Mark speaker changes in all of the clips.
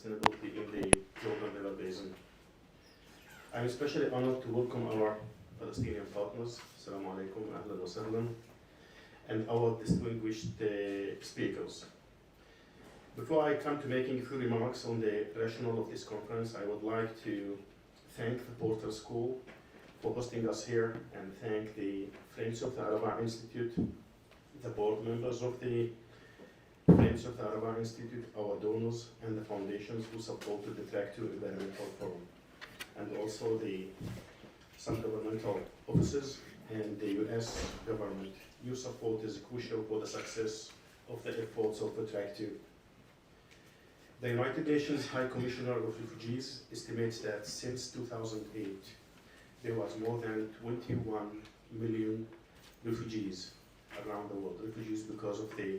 Speaker 1: sustainability in the Jordan River Basin. I'm especially honored to welcome our Palestinian partners, Assalamu alaikum, ahlan wa sahlan, and our distinguished speakers. Before I come to making a few remarks on the rationale of this conference, I would like to thank the Porter School for hosting us here and thank the Friends of the Araba Institute, the board members of the Friends of the Araba Institute, our donors, and the foundations who supported the Track 2 Environmental Forum, and also some governmental offices and the US government. Your support is crucial for the success of the efforts of the Track 2. The United Nations High Commissioner of Refugees estimates that since 2008, there was more than 21 million refugees around the world, refugees because of the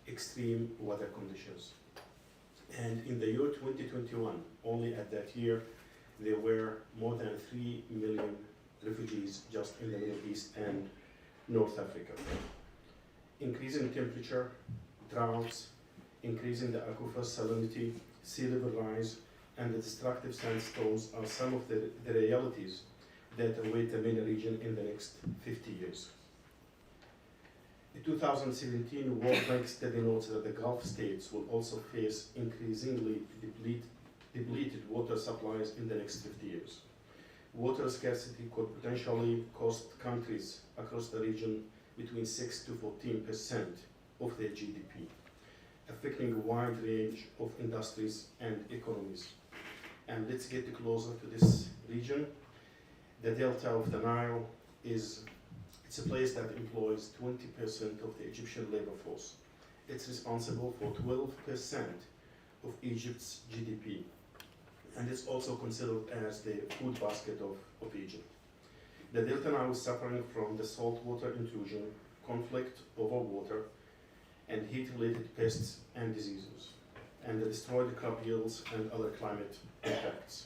Speaker 1: extreme weather conditions. And in the year 2021, only at that year, there were more than 3 million refugees just in the Middle East and North Africa. Increasing temperature, droughts, increasing the aquifer salinity, sea level rise, and the destructive sandstorms are some of the realities that await the MENA region in the next 50 years. The 2017 World Bank study notes that the Gulf states will also face increasingly depleted water supplies in the next 50 years. Water scarcity could potentially cost countries across the region between 6 to 14% of their GDP, affecting a wide range of industries and economies. And let's get closer to this region. The Delta of the Nile it's a place that employs 20% of the Egyptian labor force. It's responsible for 12% of Egypt's GDP. And it's also considered as the food basket of Egypt. The Delta Nile is suffering from the saltwater intrusion, conflict over water, and heat-related pests and diseases, and the destroyed crop yields and other climate impacts.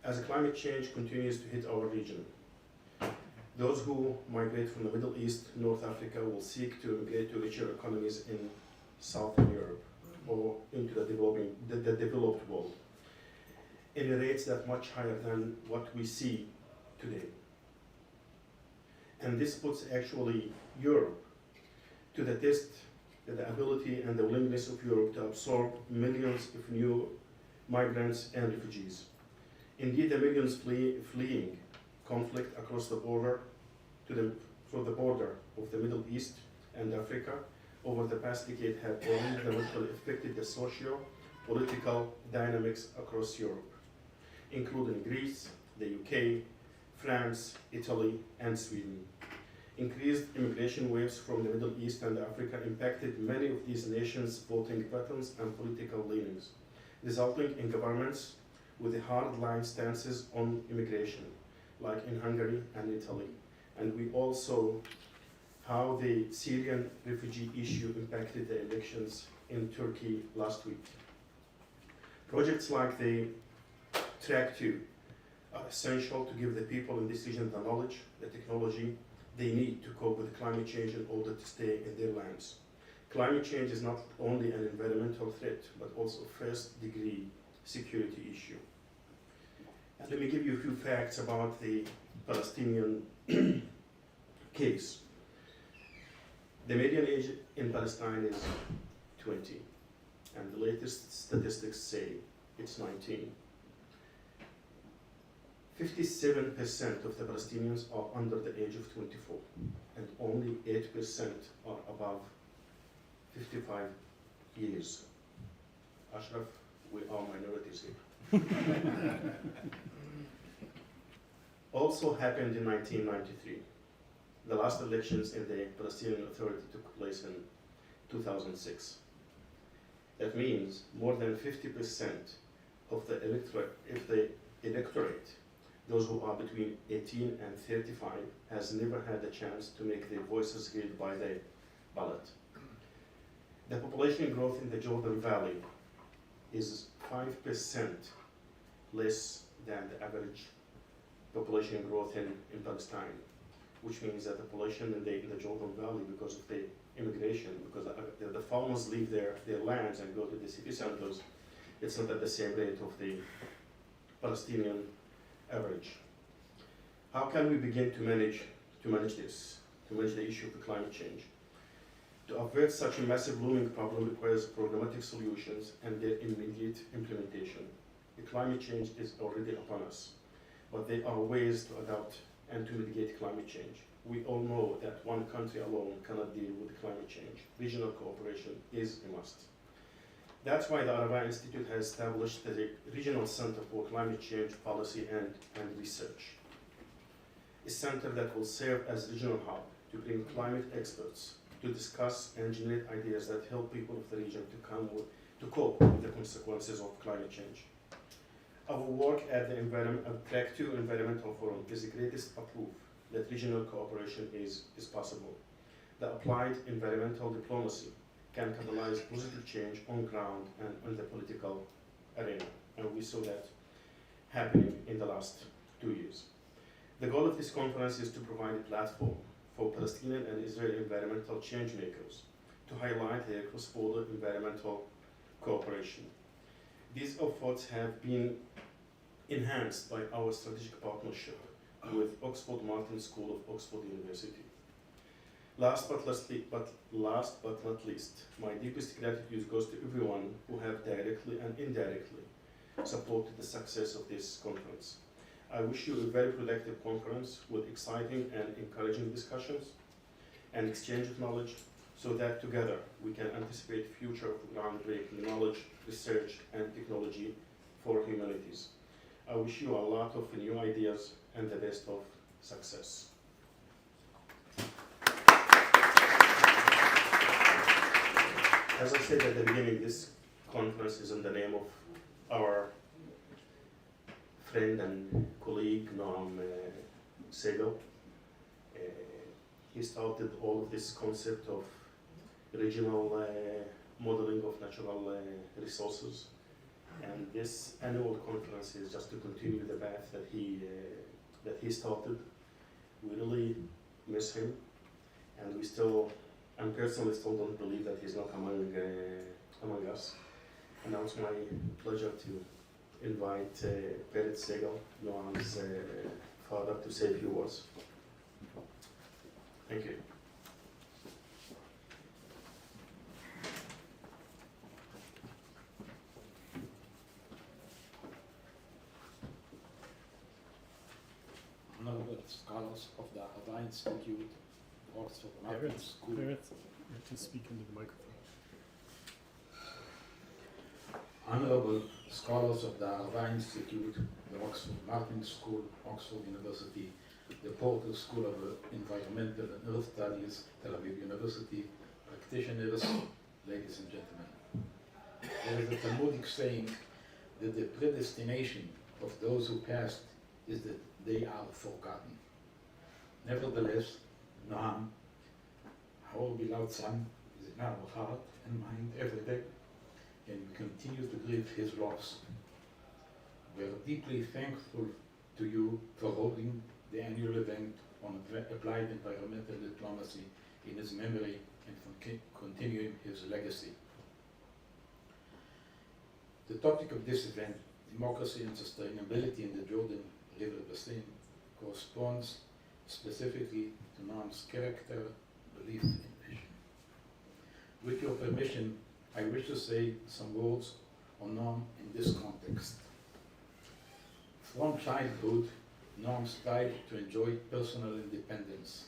Speaker 1: As climate change continues to hit our region, those who migrate from the Middle East, North Africa will seek to immigrate to richer economies in Southern Europe or into the developed world in rates that much higher than what we see today. And this puts actually Europe to the test, the ability and the willingness of Europe to absorb millions of new migrants and refugees. Indeed, the millions fleeing conflict across the border through the border of the Middle East and Africa over the past decade have already dramatically affected the socio-political dynamics across Europe, including Greece, the UK, France, Italy, and Sweden. Increased immigration waves from the Middle East and Africa impacted many of these nations' voting patterns and political leanings, resulting in governments with hard-line stances on immigration, like in Hungary and Italy. And we all saw how the Syrian refugee issue impacted the elections in Turkey last week. Projects like the Track 2 are essential to give the people in this region the knowledge, the technology they need to cope with climate change in order to stay in their lands. Climate change is not only an environmental threat, but also a first-degree security issue. And let me give you a few facts about the Palestinian case. The median age in Palestine is 20, and the latest statistics say it's 19. 57% of the Palestinians are under the age of 24, and only 8% are above 55 years. Ashraf, we are minorities here. Also happened in 1993. The last elections in the Palestinian Authority took place in 2006. That means more than 50% of the electorate, those who are between 18 and 35, has never had a chance to make their voices heard by the ballot. The population growth in the Jordan Valley is 5% less than the average population growth in Palestine, which means that the population in the Jordan Valley, because of the immigration, because the farmers leave their lands and go to the city centers, it's not at the same rate of the Palestinian average. How can we begin to manage the issue of the climate change? To avert such a massive looming problem requires programmatic solutions and their immediate implementation. The climate change is already upon us, but there are ways to adapt and to mitigate climate change. We all know that one country alone cannot deal with climate change. Regional cooperation is a must. That's why the Arava Institute has established the Regional Center for Climate Change Policy and Research, a center that will serve as regional hub to bring climate experts to discuss and generate ideas that help people of the region to cope with the consequences of climate change. Our work at the Track 2 Environmental Forum is the greatest proof that regional cooperation is possible. The applied environmental diplomacy can catalyze positive change on ground and on the political arena, and we saw that happening in the last 2 years. The goal of this conference is to provide a platform for Palestinian and Israeli environmental change makers to highlight their cross-border environmental cooperation. These efforts have been enhanced by our strategic partnership with Oxford Martin School of Oxford University. Last but not least, my deepest gratitude goes to everyone who have directly and indirectly supported the success of this conference. I wish you a very productive conference with exciting and encouraging discussions and exchange of knowledge so that together we can anticipate future of groundbreaking knowledge, research, and technology for humanities. I wish you a lot of new ideas and the best of success. As I said at the beginning, this conference is in the name of our friend and colleague Noam Segal. He started all of this concept of regional modeling of natural resources, and this annual conference is just to continue the path that he started. We really miss him, and I personally still don't believe that he's not among us. And now it's my pleasure to invite Ori Segal, Noam's father, to say a few words. Thank you.
Speaker 2: Honorable scholars of the Arava Institute, Oxford Martin School.
Speaker 3: You have to speak into the microphone.
Speaker 2: Honorable scholars of the Arava Institute, the Oxford Martin School, Oxford University, the Porter School of Environmental and Earth Studies, Tel Aviv University, practitioners, ladies and gentlemen. There is a Talmudic saying that the predestination of those who passed is that they are forgotten. Nevertheless, Noam, our beloved son, is in our heart and mind every day, and we continue to grieve his loss. We are deeply thankful to you for holding the annual event on applied environmental diplomacy in his memory and for continuing his legacy. The topic of this event, democracy and sustainability in the Jordan River Basin, corresponds specifically to Noam's character, belief, and vision. With your permission, I wish to say some words on Noam in this context. From childhood, Noam strived to enjoy personal independence.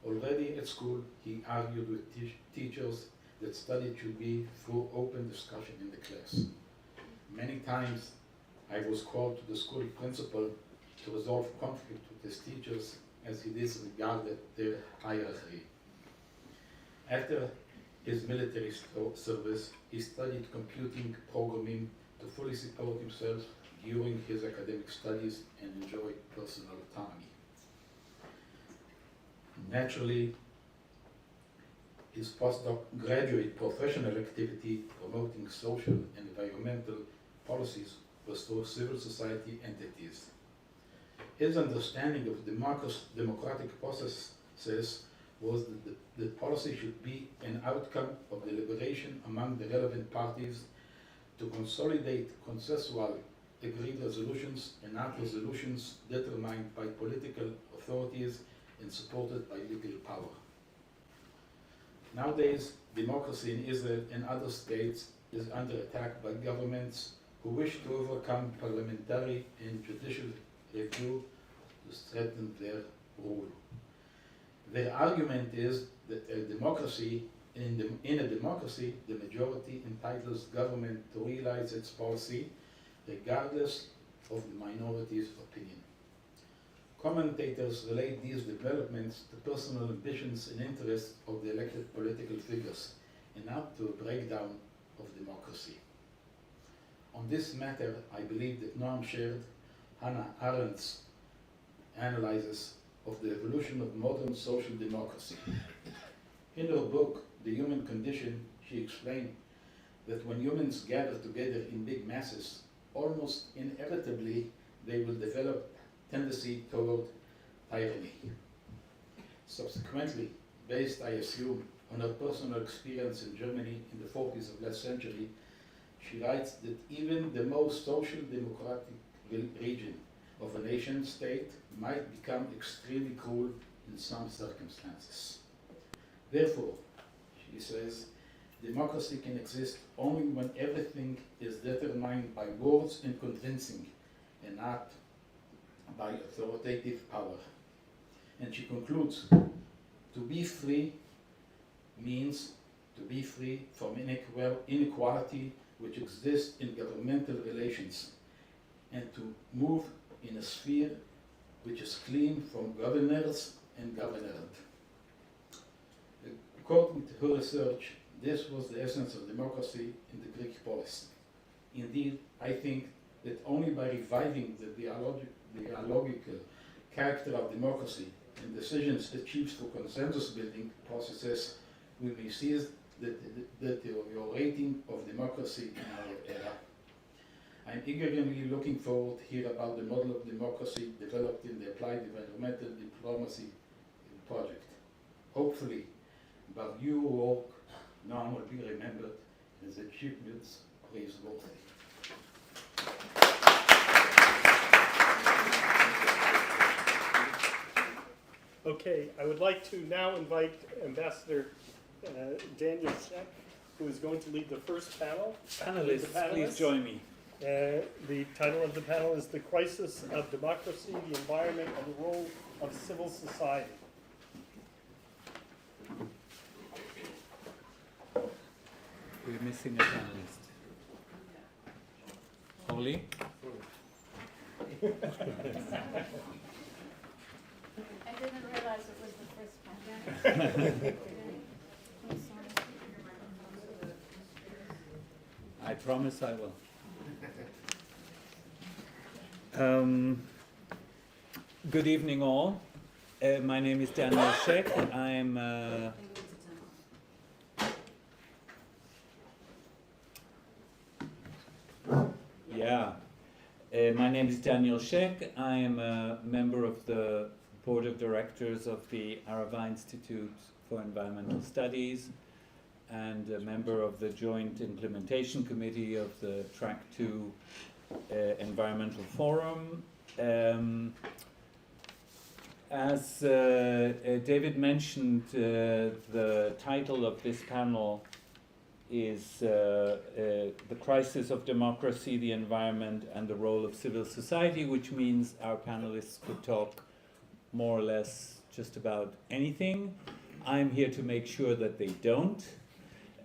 Speaker 2: Already at school, he argued with teachers that study should be through open discussion in the class. Many times, I was called to the school principal to resolve conflict with his teachers as he disregarded their hierarchy. After his military service, he studied computing programming to fully support himself during his academic studies and enjoy personal autonomy. Naturally, his postgraduate professional activity promoting social and environmental policies was through civil society entities. His understanding of democratic processes was that the policy should be an outcome of deliberation among the relevant parties to consolidate consensual agreed resolutions and not resolutions determined by political authorities and supported by legal power. Nowadays, democracy in Israel and other states is under attack by governments who wish to overcome parliamentary and judicial review to strengthen their rule. Their argument is that in a democracy, the majority entitles government to realize its policy regardless of the minority's opinion. Commentators relate these developments to personal ambitions and interests of the elected political figures, and not to a breakdown of democracy. On this matter, I believe that Noam shared Hannah Arendt's analysis of the evolution of modern social democracy. In her book, The Human Condition, she explained that when humans gather together in big masses, almost inevitably they will develop tendency toward tyranny. Subsequently, based, I assume, on her personal experience in Germany in the 40s of last century, she writes that even the most social democratic region of a nation state might become extremely cruel in some circumstances. Therefore, she says, democracy can exist only when everything is determined by words and convincing, and not by authoritative power. And she concludes, to be free means to be free from inequality which exists in governmental relations, and to move in a sphere which is clean from governors and governed. According to her research, this was the essence of democracy in the Greek polis. Indeed, I think that only by reviving the dialogical character of democracy and decisions achieved through consensus building processes will be seized the deteriorating of democracy in our era. I'm eagerly looking forward to hear about the model of democracy developed in the Applied Environmental Diplomacy project. Hopefully, about your work now will be remembered as achievements praiseworthy.
Speaker 3: Okay, I would like to now invite Ambassador Daniel Sheck, who is going to lead the first panel.
Speaker 4: Panelists, please join me.
Speaker 3: The title of the panel is The Crisis of Democracy, the Environment, and the Role of Civil Society.
Speaker 4: We're missing a panelist. Oli?
Speaker 5: I didn't realize it was the first panel. I'm sorry.
Speaker 4: I promise I will. Good evening, all. My name is Daniel Sheck. I'm my name is Daniel Sheck. I am a member of the Board of Directors of the Arava Institute for Environmental Studies and a member of the Joint Implementation Committee of the Track 2 Environmental Forum. As David mentioned, the title of this panel is The Crisis of Democracy, the Environment, and the Role of Civil Society, which means our panelists could talk more or less just about anything. I'm here to make sure that they don't.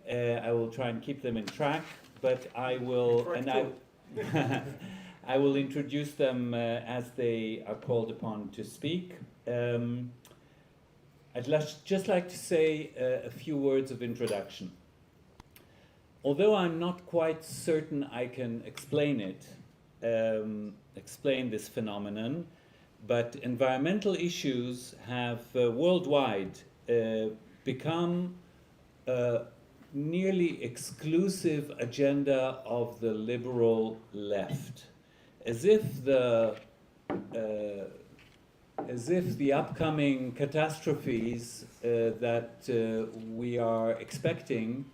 Speaker 4: I will try and keep them in track, but I will, I will introduce them as they are called upon to speak. I'd just like to say a few words of introduction. Although I'm not quite certain I can explain it, explain this phenomenon, but environmental issues have worldwide become a nearly exclusive agenda of the liberal left, as if the upcoming catastrophes that we are expecting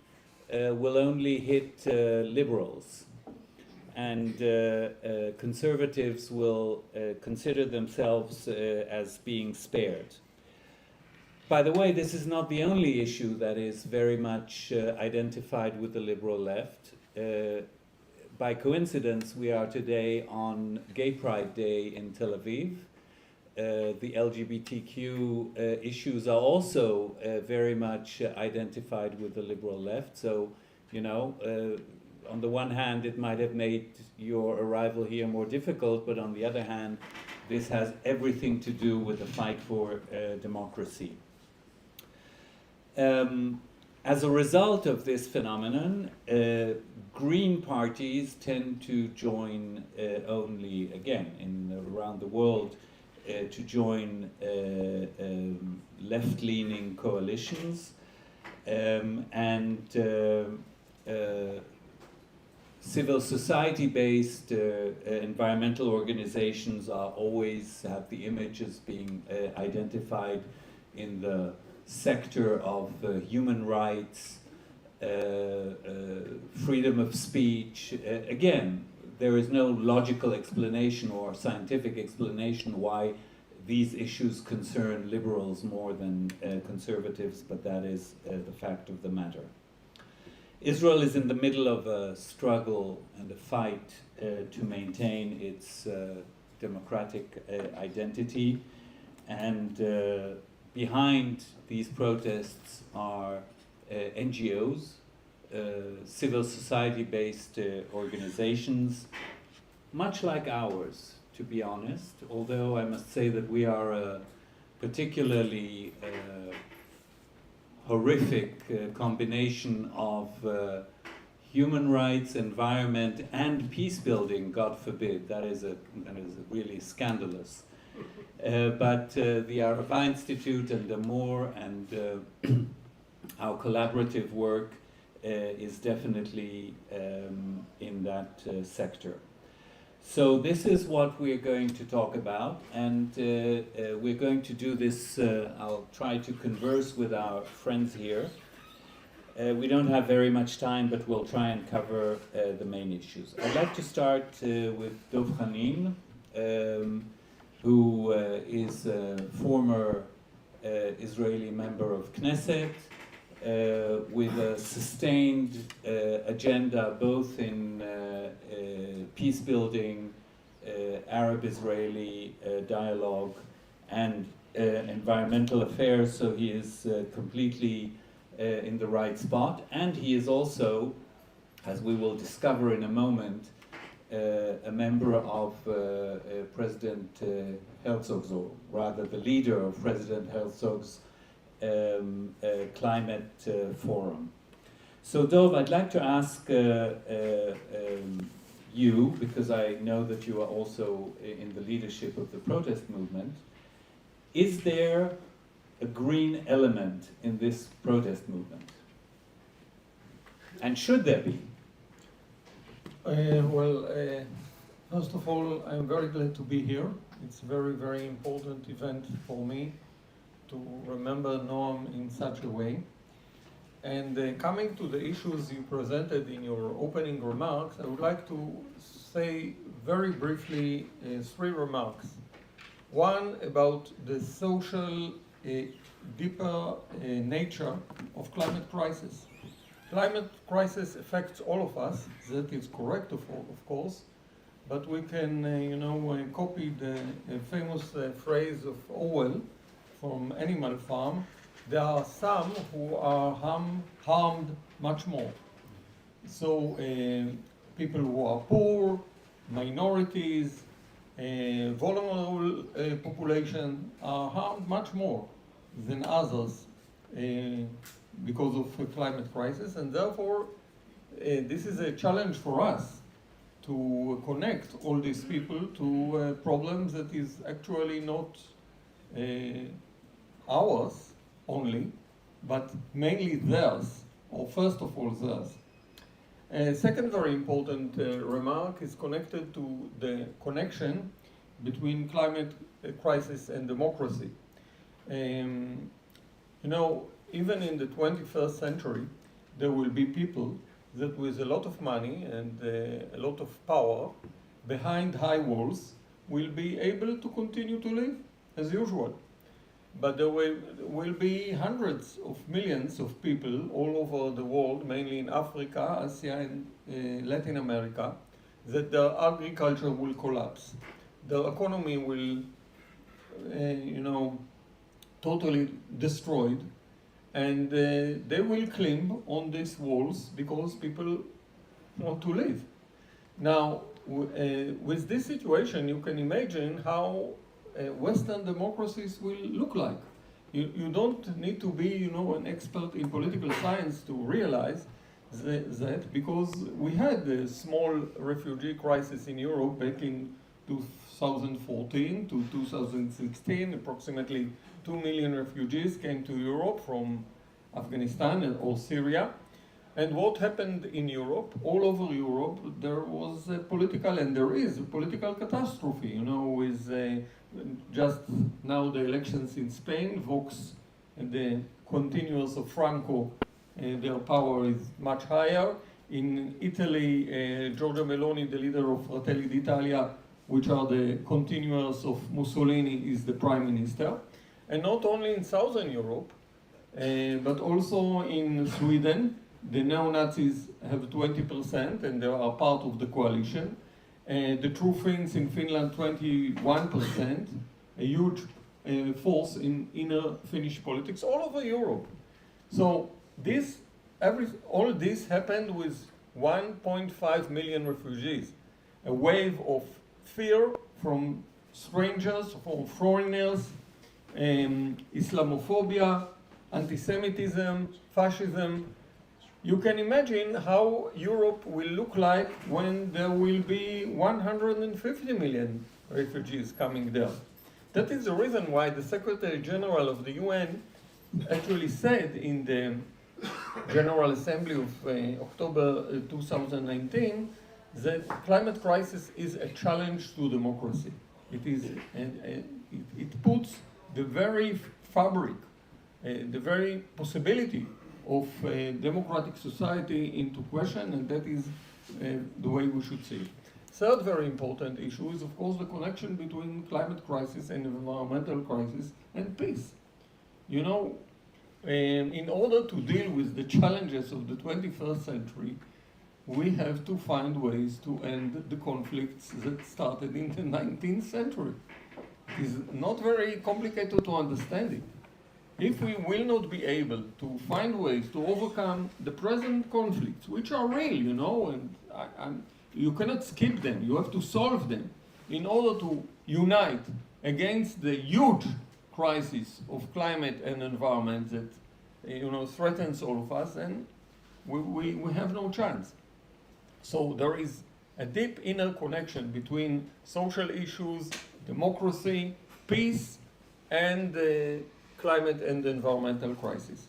Speaker 4: will only hit liberals. and conservatives will consider themselves as being spared. By the way, this is not the only issue that is very much identified with the liberal left. By coincidence, we are today on Gay Pride Day in Tel Aviv. The LGBTQ issues are also very much identified with the liberal left. So, you know, on the one hand, it might have made your arrival here more difficult, but on the other hand, this has everything to do with the fight for democracy. As a result of this phenomenon, green parties tend to join only, again, around the world, to join left-leaning coalitions, and civil society-based environmental organizations are always have the image as being identified in the sector of human rights, freedom of speech. Again, there is no logical explanation or scientific explanation why these issues concern liberals more than conservatives, but that is the fact of the matter. Israel is in the middle of a struggle and a fight to maintain its democratic identity, and behind these protests are NGOs, civil society-based organizations, much like ours, to be honest, although I must say that we are a particularly horrific combination of human rights, environment, and peace building, God forbid. That is really scandalous. But the Arava Institute and the More and our collaborative work is definitely in that sector. So this is what we're going to talk about, and we're going to do this. I'll try to converse with our friends here. We don't have very much time, but we'll try and cover the main issues. I'd like to start with Dov Hanin, who is a former Israeli member of Knesset, with a sustained agenda both in peace building, Arab-Israeli dialogue, and environmental affairs, so he is completely in the right spot. And he is also, as we will discover in a moment, a member of President Herzog's, or rather the leader of President Herzog's climate forum. So Dov, I'd like to ask you, because I know that you are also in the leadership of the protest movement, is there a green element in this protest movement? And should there be?
Speaker 6: First of all, I'm very glad to be here. It's a very, very important event for me to remember Noam in such a way. And coming to the issues you presented in your opening remarks, I would like to say very briefly three remarks. One, about the social, deeper nature of climate crisis. Climate crisis affects all of us. That is correct, of course, but we can, copy the famous phrase of Orwell from Animal Farm. There are some who are harmed much more. So people who are poor, minorities, vulnerable population are harmed much more than others because of the climate crisis, and therefore this is a challenge for us to connect all these people to problems that is actually not ours only, but mainly theirs, or first of all theirs. A second very important remark is connected to the connection between climate crisis and democracy. Even in the 21st century, there will be people that with a lot of money and a lot of power behind high walls will be able to continue to live as usual. But there will be hundreds of millions of people all over the world, mainly in Africa, Asia, and Latin America, that their agriculture will collapse. Their economy will, totally destroyed, and they will climb on these walls because people want to live. Now, with this situation, you can imagine how Western democracies will look like. You don't need to be, an expert in political science to realize that because we had a small refugee crisis in Europe back in 2014 to 2016, approximately 2 million refugees came to Europe from Afghanistan or Syria. And what happened in Europe, all over Europe, there was a political, and there is a political catastrophe, with just now the elections in Spain, Vox and the continuers of Franco, their power is much higher. In Italy, Giorgia Meloni, the leader of Fratelli d'Italia, which are the continuers of Mussolini, is the prime minister. And not only in Southern Europe, but also in Sweden, the neo-Nazis have 20% and they are part of the coalition. The True Finns in Finland, 21%, a huge force in inner Finnish politics all over Europe. So all this happened with 1.5 million refugees, a wave of fear from strangers, from foreigners, Islamophobia, anti-Semitism, fascism. You can imagine how Europe will look like when there will be 150 million refugees coming there. That is the reason why the Secretary General of the UN actually said in the General Assembly of October 2019 that climate crisis is a challenge to democracy. It puts the very fabric, the very possibility of a democratic society into question, and that is the way we should see it. Third very important issue is, of course, the connection between climate crisis and environmental crisis and peace. In order to deal with the challenges of the 21st century, we have to find ways to end the conflicts that started in the 19th century. It is not very complicated to understand it. If we will not be able to find ways to overcome the present conflicts, which are real, and you cannot skip them, you have to solve them in order to unite against the huge crisis of climate and environment that threatens all of us, and we have no chance. So there is a deep inner connection between social issues, democracy, peace, and climate and environmental crisis.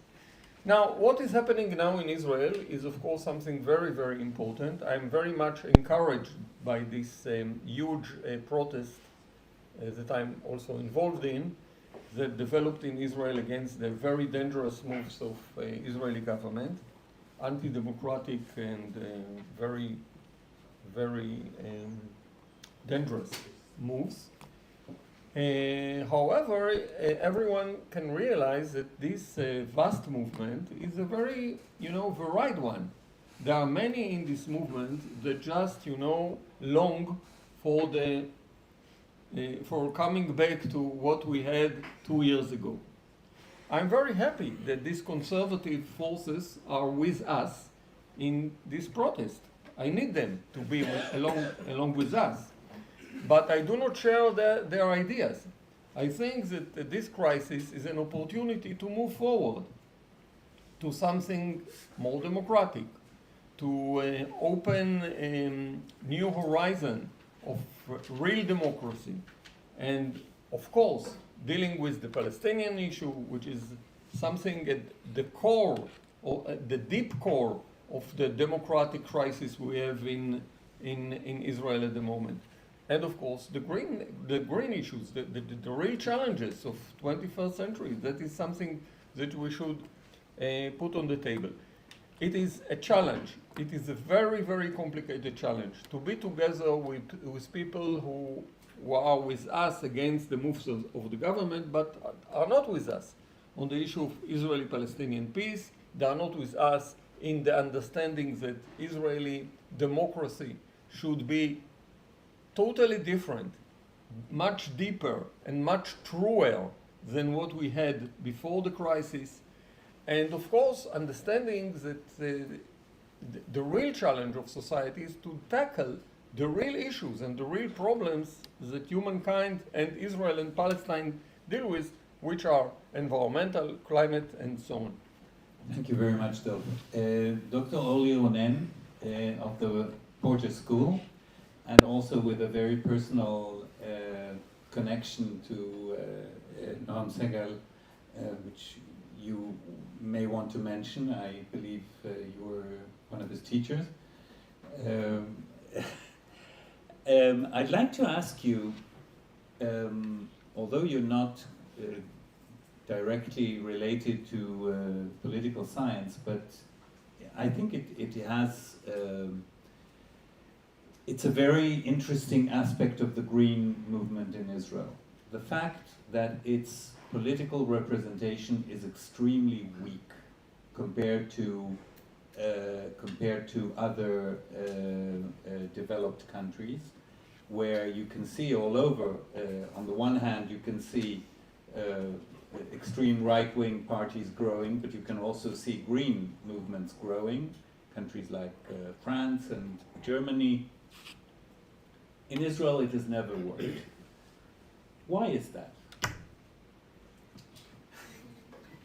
Speaker 6: Now, what is happening now in Israel is, of course, something very, very important. I'm very much encouraged by this huge protest that I'm also involved in, that developed in Israel against the very dangerous moves of Israeli government, anti-democratic and very, very dangerous moves. However, everyone can realize that this vast movement is a very, varied one. There are many in this movement that just, long for for coming back to what we had 2 years ago. I'm very happy that these conservative forces are with us in this protest. I need them to be along with us. But I do not share their ideas. I think that this crisis is an opportunity to move forward to something more democratic, to open a new horizon of real democracy, and of course dealing with the Palestinian issue, which is something at the core, or at the deep core of the democratic crisis we have in Israel at the moment. And of course, the green issues, the real challenges of 21st century, that is something that we should put on the table. it is a challenge. It is a very, very complicated challenge to be together with people who are with us against the moves of the government, but are not with us on the issue of Israeli-Palestinian peace. They are not with us in the understanding that Israeli democracy should be totally different, much deeper and much truer than what we had before the crisis. And of course, understanding that the real challenge of society is to tackle the real issues and the real problems that humankind and Israel and Palestine deal with, which are environmental, climate, and so on.
Speaker 4: Thank you very much, Dov. Dr. Ori Reshef of the Porter School, and also with a very personal connection to Noam Segal, which you may want to mention. I believe you were one of his teachers. I'd like to ask you, although you're not directly related to political science, but I think it has, it's a very interesting aspect of the Green movement in Israel. The fact that its political representation is extremely weak compared to other developed countries, where you can see all over, on the one hand you can see extreme right-wing parties growing, but you can also see green movements growing, countries like France and Germany. In Israel it has never worked. Why is that?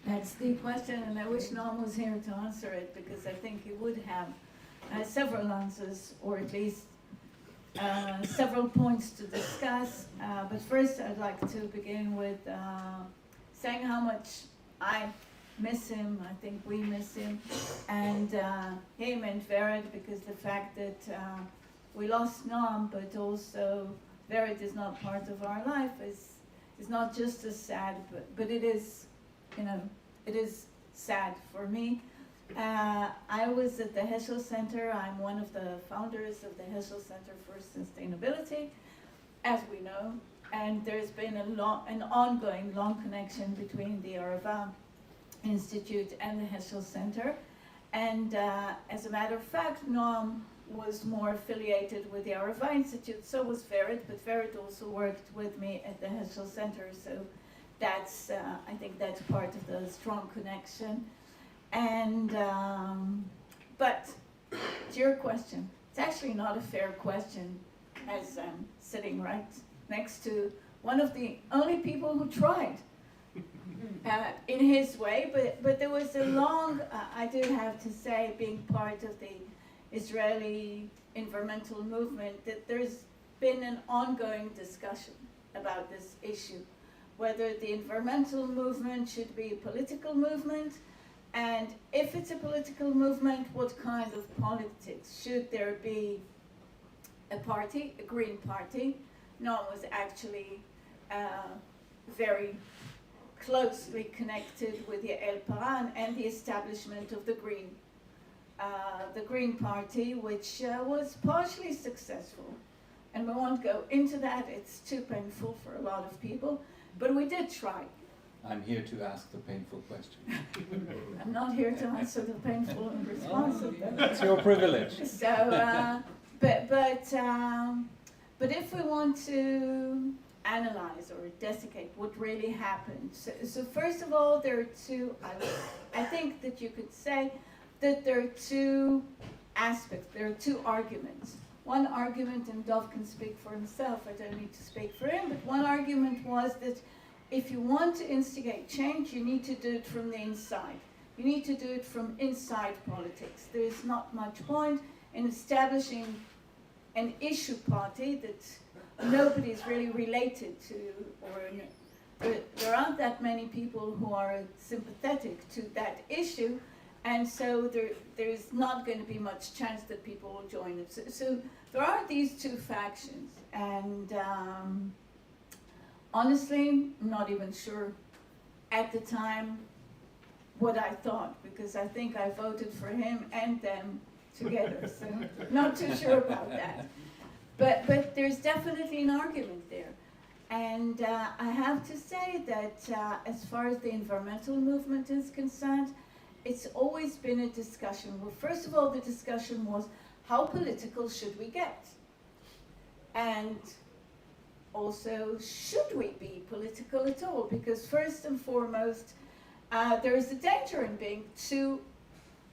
Speaker 5: That's the question, and I wish Noam was here to answer it, because I think he would have several answers, or at least several points to discuss. But first I'd like to begin with saying how much I miss him. I think we miss him, and him and Vered, because the fact that we lost Noam, but also Vered is not part of our life, is not just as sad, but it is, it is sad for me. I was at the Heschel Center. I'm one of the founders of the Heschel Center for Sustainability, as we know, and there's been an ongoing long connection between the Arava Institute and the Heschel Center. And as a matter of fact, Noam was more affiliated with the Arava Institute, so was Vered, but Vered also worked with me at the Heschel Center, so that's, I think that's part of the strong connection. And, but to your question, it's actually not a fair question, as I'm sitting right next to one of the only people who tried in his way, but there was a long, I do have to say, being part of the Israeli environmental movement, that there's been an ongoing discussion about this issue, whether the environmental movement should be a political movement, and if it's a political movement, what kind of politics? Should there be a party, a green party? Noam was actually very closely connected with the El Paran and the establishment of the Green Party, which was partially successful. And we won't go into that, it's too painful for a lot of people, but we did try.
Speaker 4: I'm here to ask the painful question.
Speaker 5: I'm not here to answer the painful and responsive.
Speaker 4: That's your privilege.
Speaker 5: So, but if we want to analyze or desiccate what really happened, so first of all, there are two, I think that you could say that there are two aspects, there are two arguments. One argument, and Dov can speak for himself, I don't need to speak for him, but one argument was that if you want to instigate change, you need to do it from the inside. You need to do it from inside politics. There is not much point in establishing an issue party that nobody is really related to, or there aren't that many people who are sympathetic to that issue, and so there's not going to be much chance that people will join it. So there are these two factions, and honestly, I'm not even sure at the time what I thought, because I think I voted for him and them together, so not too sure about that. But there's definitely an argument there. And I have to say that as far as the environmental movement is concerned, it's always been a discussion. Well, first of all, the discussion was, how political should we get? And also, should we be political at all? Because first and foremost, there is a danger in being too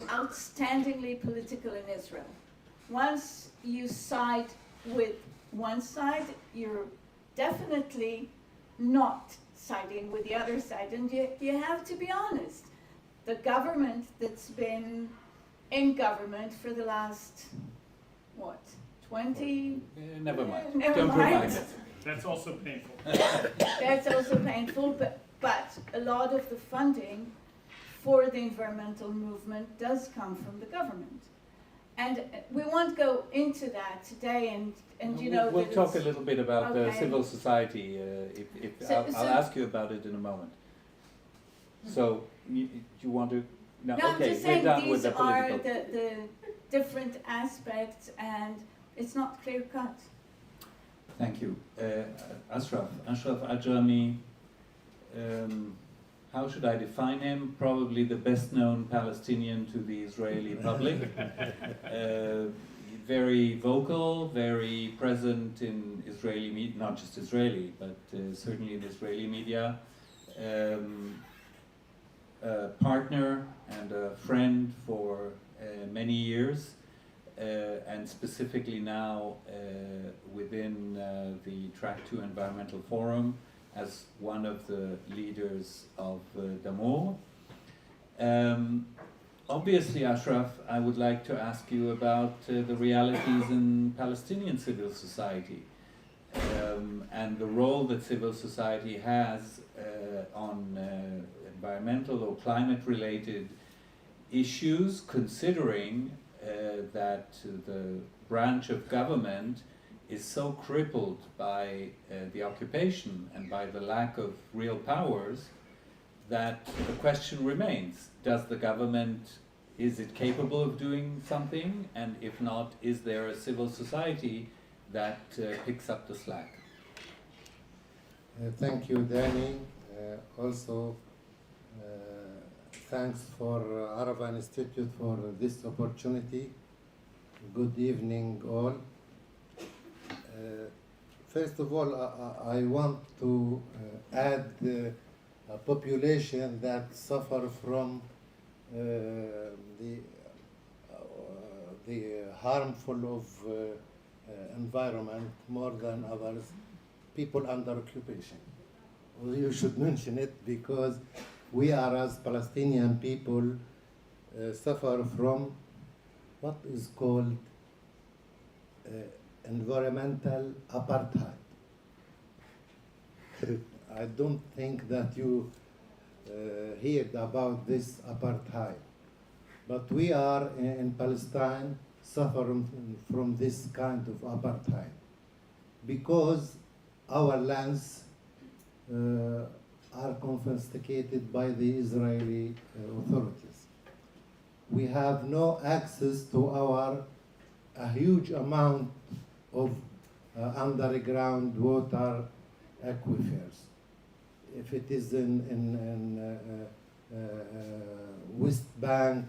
Speaker 5: outstandingly political in Israel. Once you side with one side, you're definitely not siding with the other side. And you have to be honest. The government that's been in government for the last, what, 20?
Speaker 4: Never mind.
Speaker 5: Never
Speaker 4: Don't
Speaker 5: mind.
Speaker 4: remind us.
Speaker 3: That's also painful.
Speaker 5: That's also painful, but a lot of the funding for the environmental movement does come from the government. And we won't go into that today, and you know
Speaker 4: We'll
Speaker 5: that
Speaker 4: talk a
Speaker 5: it's-
Speaker 4: little bit about
Speaker 5: Okay.
Speaker 4: civil society. I'll ask you about it in a moment. So, you want to? No,
Speaker 5: No, I'm
Speaker 4: okay,
Speaker 5: just
Speaker 4: we're
Speaker 5: saying
Speaker 4: done with
Speaker 5: these
Speaker 4: the
Speaker 5: are
Speaker 4: political.
Speaker 5: the different aspects, and it's not clear cut.
Speaker 4: Thank you. Ashraf Ajami, how should I define him? Probably the best known Palestinian to the Israeli public. Very vocal, very present in Israeli media, not just Israeli, but certainly in Israeli media. A partner and a friend for many years. And specifically now within the Track 2 Environmental Forum as one of the leaders of Damour. Obviously, Ashraf, I would like to ask you about the realities in Palestinian civil society and the role that civil society has on environmental or climate-related issues, considering that the branch of government is so crippled by the occupation and by the lack of real powers that the question remains, does the government, is it capable of doing something? And if not, is there a civil society that picks up the slack?
Speaker 7: Thank you, Danny. Also, thanks for Arava Institute for this opportunity. Good evening, all. First of all, I want to add a population that suffer from the harmful of environment more than others, people under occupation. Well, you should mention it because we are, as Palestinian people, suffer from what is called environmental apartheid. I don't think that you heard about this apartheid, but we are in Palestine suffering from this kind of apartheid because our lands are confiscated by the Israeli authorities. We have no access to a huge amount of underground water aquifers. If it is in West Bank,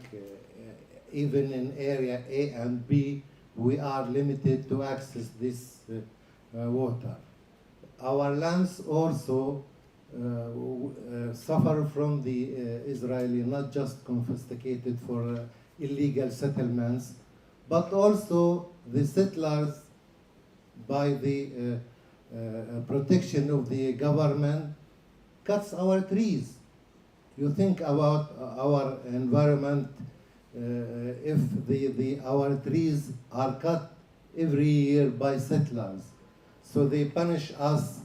Speaker 7: even in area A and B, we are limited to access this water. Our lands also suffer from the Israeli, not just confiscated for illegal settlements, but also the settlers, by the protection of the government, cuts our trees. You think about our environment, if our trees are cut every year by settlers. So they punish us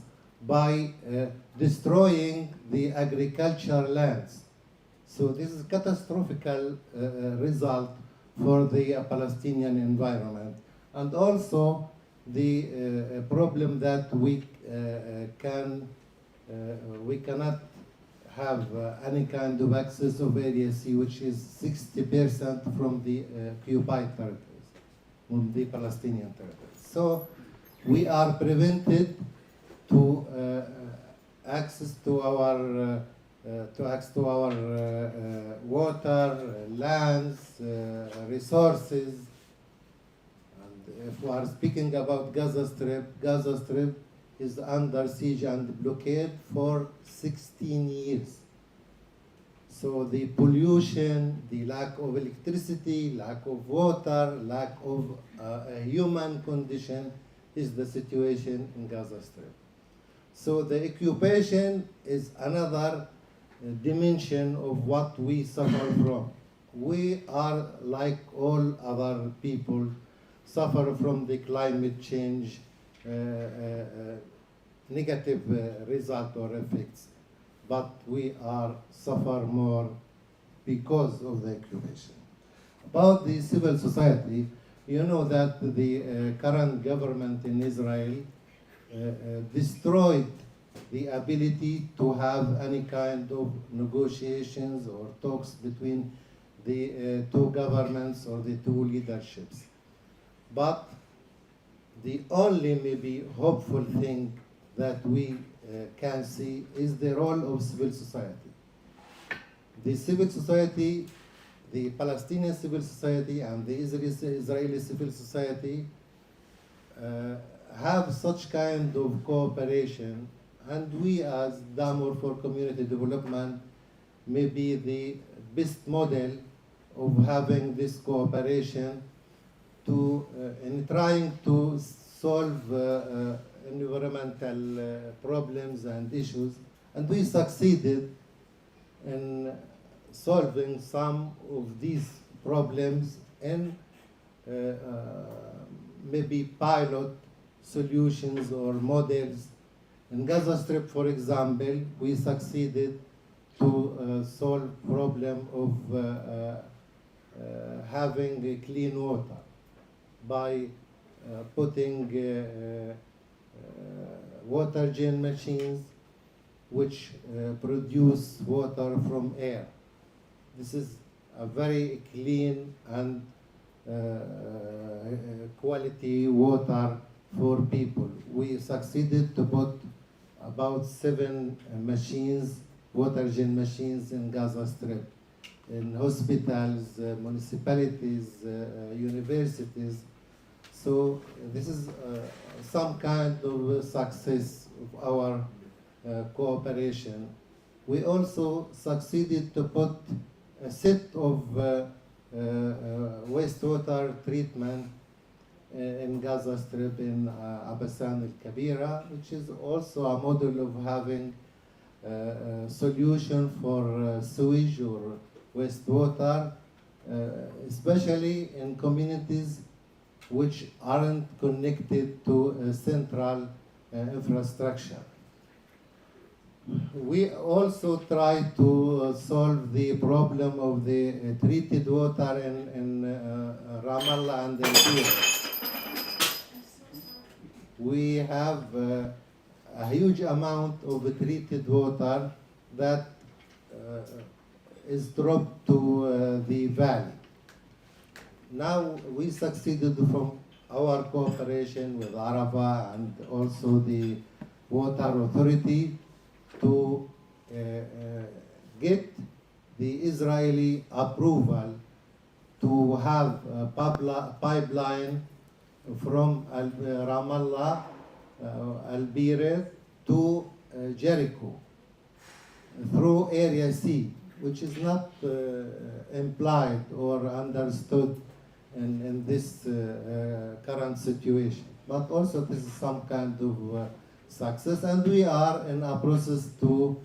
Speaker 7: by destroying the agricultural lands. So this is a catastrophic result for the Palestinian environment. And also the problem that we cannot have any kind of access of Area C, which is 60% from the occupied territories, from the Palestinian territories. So we are prevented to access to our water, lands, resources. And if we are speaking about Gaza Strip is under siege and blockade for 16 years. So the pollution, the lack of electricity, lack of water, lack of a human condition is the situation in Gaza Strip. So the occupation is another dimension of what we suffer from. We are, like all other people, suffer from the climate change negative result or effects, but we are suffer more because of the occupation. About the civil society, you know that the current government in Israel destroyed the ability to have any kind of negotiations or talks between the two governments or the two leaderships. But the only maybe hopeful thing that we can see is the role of civil society. The civil society, the Palestinian civil society and the Israeli civil society have such kind of cooperation, and we as Damur for Community Development may be the best model of having this cooperation to in trying to solve environmental problems and issues, and we succeeded in solving some of these problems in maybe pilot solutions or models. In Gaza Strip, for example, we succeeded to solve problem of having clean water by putting water gen machines which produce water from air. This is a very clean and quality water for people. We succeeded to put about 7 machines, water gen machines in Gaza Strip, in hospitals, municipalities, universities. So this is some kind of success of our cooperation. We also succeeded to put a set of wastewater treatment in Gaza Strip in Basin al-Kabira, which is also a model of having a solution for sewage or wastewater, especially in communities which aren't connected to a central infrastructure. We also try to solve the problem of the treated water in Ramallah and El-Beira. We have a huge amount of treated water that is dropped to the valley. Now we succeeded from our cooperation with Arava and also the Water Authority to get the Israeli approval to have a pipeline from Ramallah, Al-Beira to Jericho through Area C, which is not implied or understood in this current situation. But also this is some kind of success, and we are in a process to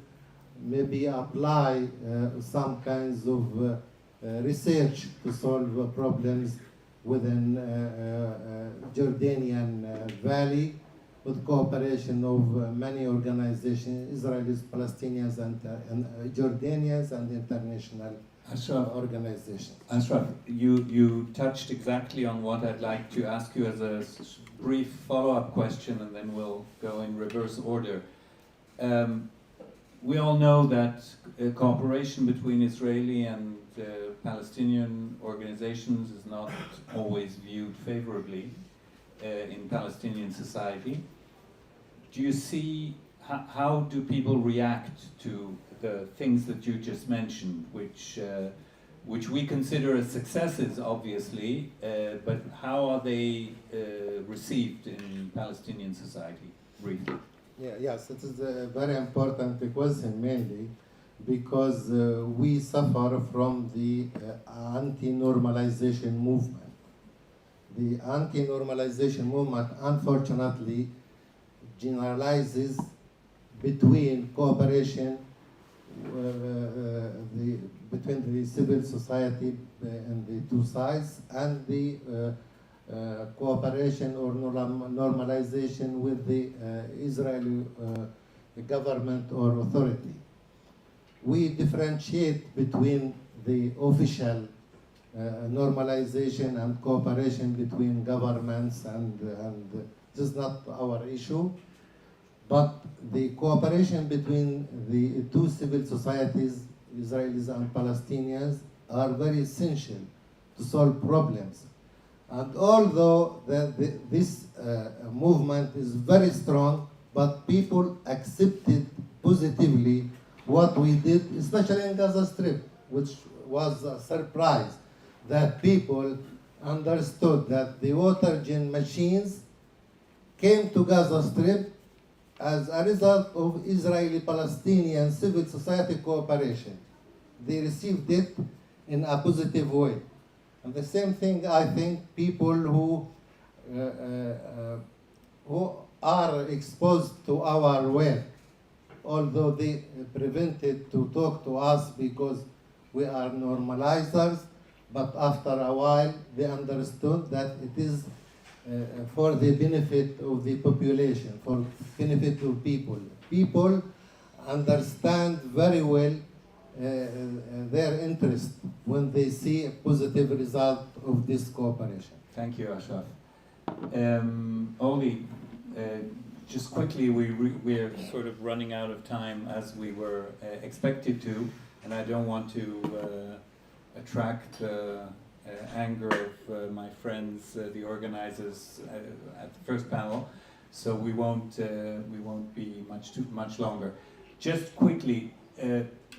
Speaker 7: maybe apply some kinds of research to solve problems within Jordanian Valley with cooperation of many organizations, Israelis, Palestinians, and Jordanians, and international organizations.
Speaker 4: Ashraf, you touched exactly on what I'd like to ask you as a brief follow-up question, and then we'll go in reverse order. We all know that cooperation between Israeli and Palestinian organizations is not always viewed favorably in Palestinian society. Do you see, how do people react to the things that you just mentioned, which we consider as successes, obviously, but how are they received in Palestinian society, briefly?
Speaker 7: Yes, it is a very important question, mainly because we suffer from the anti-normalization movement. The anti-normalization movement, unfortunately, generalizes between cooperation between the civil society and the two sides and the cooperation or normalization with the Israeli government or authority. We differentiate between the official normalization and cooperation between governments, and this is not our issue. But the cooperation between the two civil societies, Israelis and Palestinians, are very essential to solve problems. And although this movement is very strong, but people accepted positively what we did, especially in Gaza Strip, which was a surprise that people understood that the water gen machines came to Gaza Strip as a result of Israeli-Palestinian civil society cooperation. They received it in a positive way. And the same thing, I think, people who are exposed to our work, although they prevented to talk to us because we are normalizers, but after a while they understood that it is for the benefit of the population, for benefit of people. People understand very well their interest when they see a positive result of this cooperation.
Speaker 4: Thank you, Ashraf. Oli, just quickly, we're sort of running out of time as we were expected to, and I don't want to attract anger of my friends, the organizers at the first panel, so we won't be much longer. Just quickly,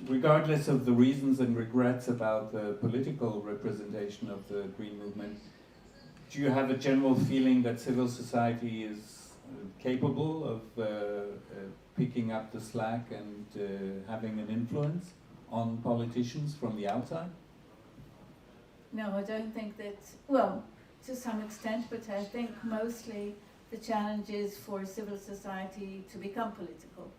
Speaker 4: regardless of the reasons and regrets about the political representation of the Green Movement, do you have a general feeling that civil society is capable of picking up the slack and having an influence on politicians from the outside?
Speaker 5: No, I don't think that, well, to some extent, but I think mostly the challenge is for civil society to become political.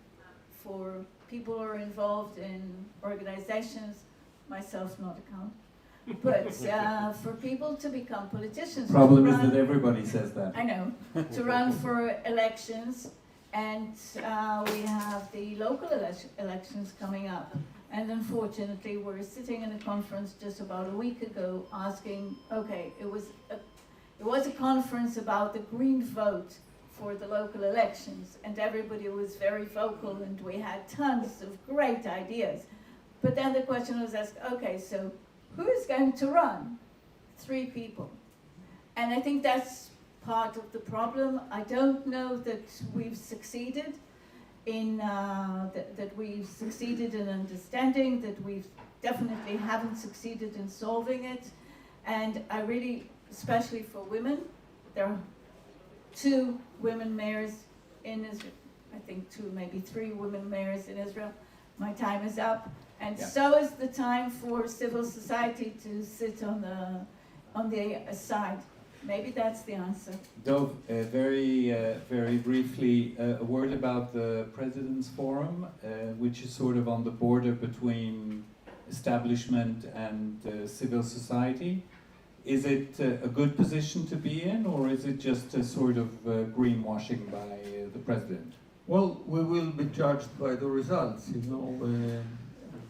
Speaker 5: For people who are involved in organizations, myself not a count, but for people to become politicians.
Speaker 4: Problem is that everybody says that.
Speaker 5: I know, to run for elections, and we have the local elections coming up. And unfortunately, we're sitting in a conference just about a week ago asking, okay, it was a conference about the green vote for the local elections, and everybody was very vocal, and we had tons of great ideas. But then the question was asked, okay, so who is going to run? 3 people. And I think that's part of the problem. I don't know that we've succeeded in that we've succeeded in understanding, that we definitely haven't succeeded in solving it. And I really, especially for women, there are 2 women mayors in Israel, I think 2, maybe 3 women mayors in Israel. My time is up. And so is the time for civil society to sit on the side. Maybe that's the answer.
Speaker 4: Dov, very briefly, a word about the President's Forum, which is sort of on the border between establishment and civil society. Is it a good position to be in, or is it just a sort of greenwashing by the President?
Speaker 6: Well, we will be judged by the results, you know.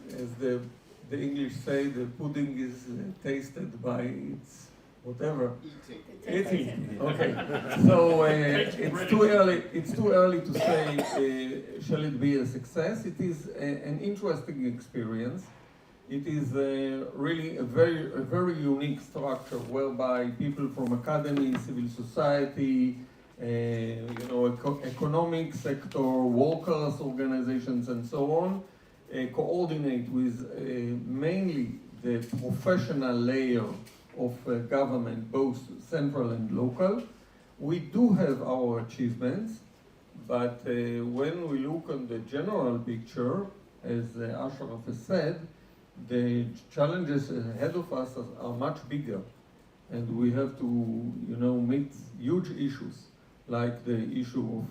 Speaker 6: As the English say, the pudding is tasted by its whatever.
Speaker 5: It's
Speaker 6: Eating. Okay. So it's too early. It's too early to say shall it be a success. It is an interesting experience. It is really a very unique structure whereby people from academy, civil society, economic sector, workers organizations, and so on, coordinate with mainly the professional layer of government, both central and local. We do have our achievements, but when we look on the general picture, as Ashraf has said, the challenges ahead of us are much bigger, and we have to, meet huge issues like the issue of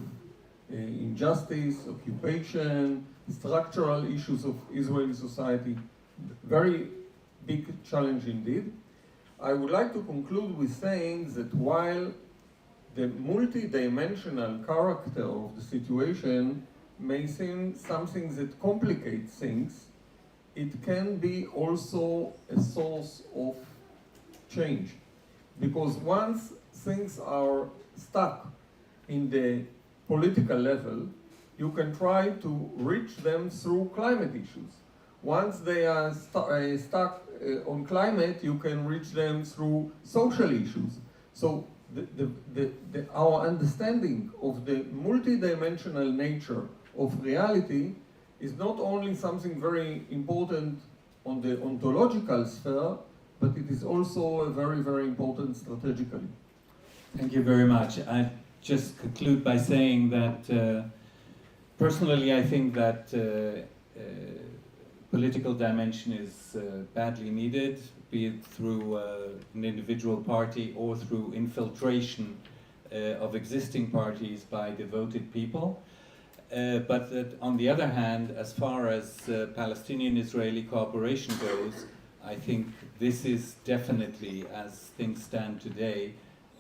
Speaker 6: injustice, occupation, structural issues of Israeli society. Very big challenge indeed. I would like to conclude with saying that while the multi-dimensional character of the situation may seem something that complicates things, it can be also a source of change. Because once things are stuck in the political level, you can try to reach them through climate issues. Once they are stuck on climate, you can reach them through social issues. So our understanding of the multidimensional nature of reality is not only something very important on the ontological sphere, but it is also very, very important strategically.
Speaker 4: Thank you very much. I just conclude by saying that personally I think that political dimension is badly needed, be it through an individual party or through infiltration of existing parties by devoted people. But that on the other hand, as far as Palestinian-Israeli cooperation goes, I think this is definitely, as things stand today,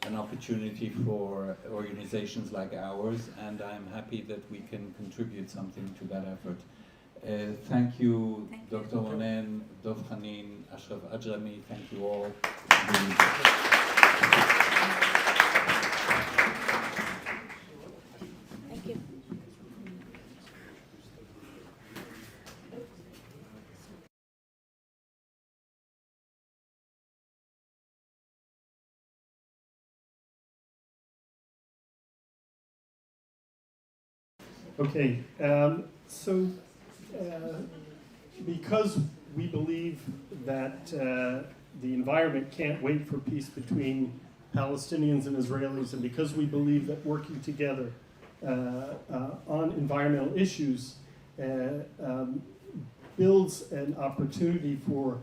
Speaker 4: an opportunity for organizations like ours, and I'm happy that we can contribute something to that effort. Thank you, Dr. Ronen, Dov Hanin, Ashraf Ajrami, thank you all.
Speaker 5: Thank you.
Speaker 3: Okay, so because we believe that the environment can't wait for peace between Palestinians and Israelis, and because we believe that working together on environmental issues builds an opportunity for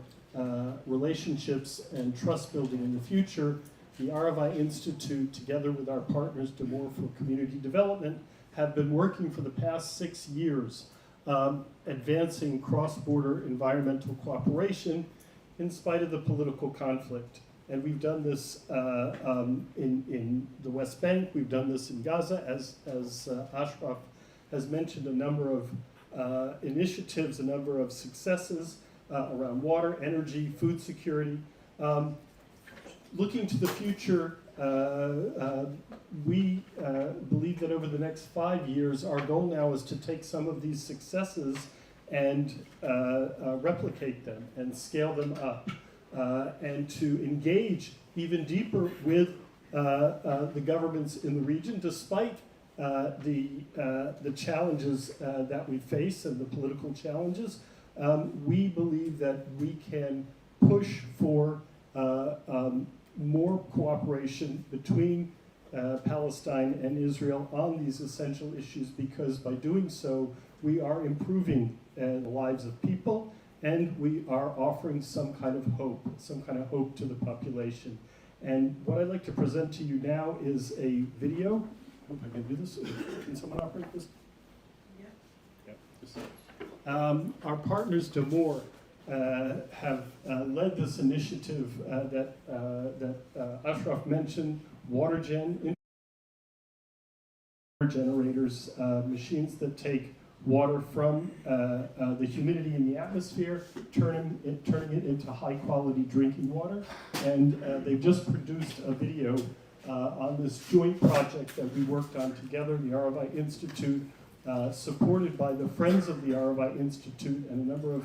Speaker 3: relationships and trust building in the future, the Aravai Institute, together with our partners, Demore for Community Development, have been working for the past 6 years advancing cross-border environmental cooperation in spite of the political conflict. And we've done this in the West Bank, we've done this in Gaza, as Ashraf has mentioned, a number of initiatives, a number of successes around water, energy, food security. Looking to the future, we believe that over the next 5 years, our goal now is to take some of these successes and replicate them and scale them up, and to engage even deeper with the governments in the region, despite the challenges that we face and the political challenges. We believe that we can push for more cooperation between Palestine and Israel on these essential issues, because by doing so, we are improving the lives of people, and we are offering some kind of hope to the population. And what I'd like to present to you now is a video. Hope I can do this. Can someone operate this? Yeah. Our partners, Demore, have led this initiative that Ashraf mentioned, water generators, machines that take water from the humidity in the atmosphere, turning it into high-quality drinking water. And they've just produced a video on this joint project that we worked on together, the RFI Institute, supported by the Friends of the RFI Institute and a number of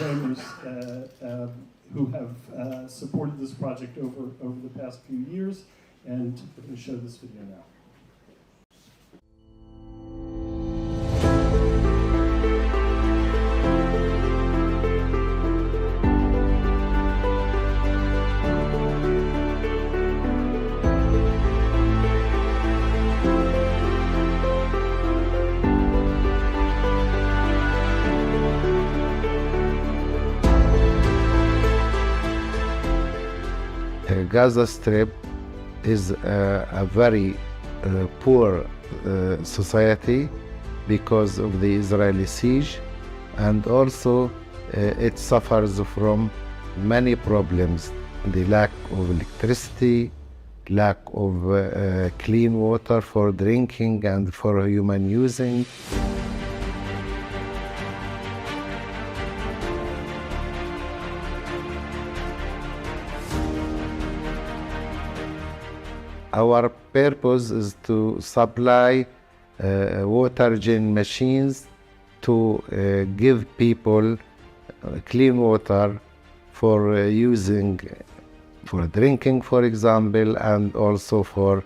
Speaker 3: donors who have supported this project over the past few years. And we're going to show this video now.
Speaker 7: Gaza Strip is a very poor society because of the Israeli siege, and also it suffers from many problems: the lack of electricity, lack of clean water for drinking and for human using. Our purpose is to supply water gen machines to give people clean water for using, for drinking, for example, and also for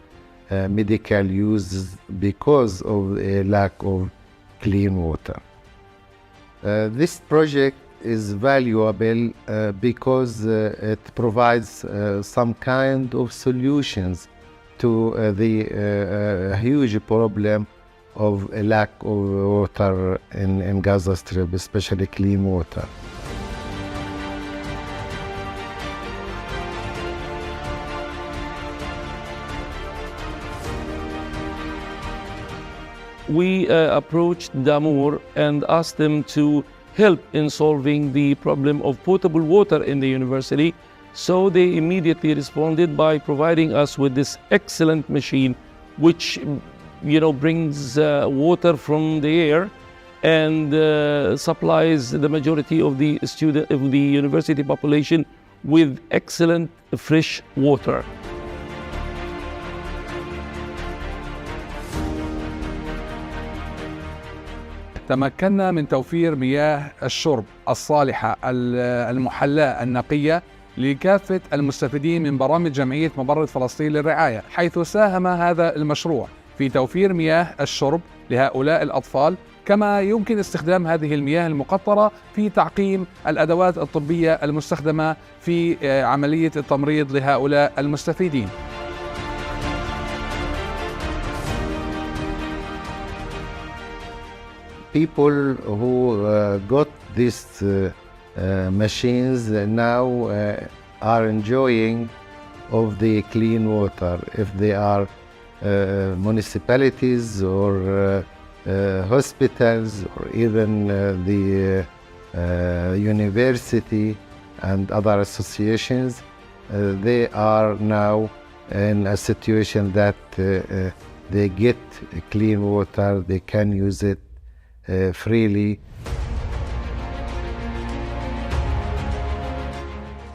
Speaker 7: medical uses because of a lack of clean water. This project is valuable because it provides some kind of solutions to the huge problem of a lack of water in Gaza Strip, especially clean water.
Speaker 8: We approached Damour and asked them to help in solving the problem of potable water in the university. So they immediately responded by providing us with this excellent machine, which brings water from the air and supplies the majority of the university population with excellent fresh water.
Speaker 9: تمكنا من توفير مياه الشرب الصالحة المحلاة النقية لكافة المستفيدين من برامج جمعية مبرد فلسطين للرعاية، حيث ساهم هذا المشروع في توفير مياه الشرب لهؤلاء الأطفال، كما يمكن استخدام هذه المياه المقطرة في تعقيم الأدوات الطبية المستخدمة في عملية التمريض لهؤلاء المستفيدين.
Speaker 7: People who got these machines now are enjoying of the clean water. If they are municipalities or hospitals or even the university and other associations, they are now in a situation that they get clean water, they can use it freely.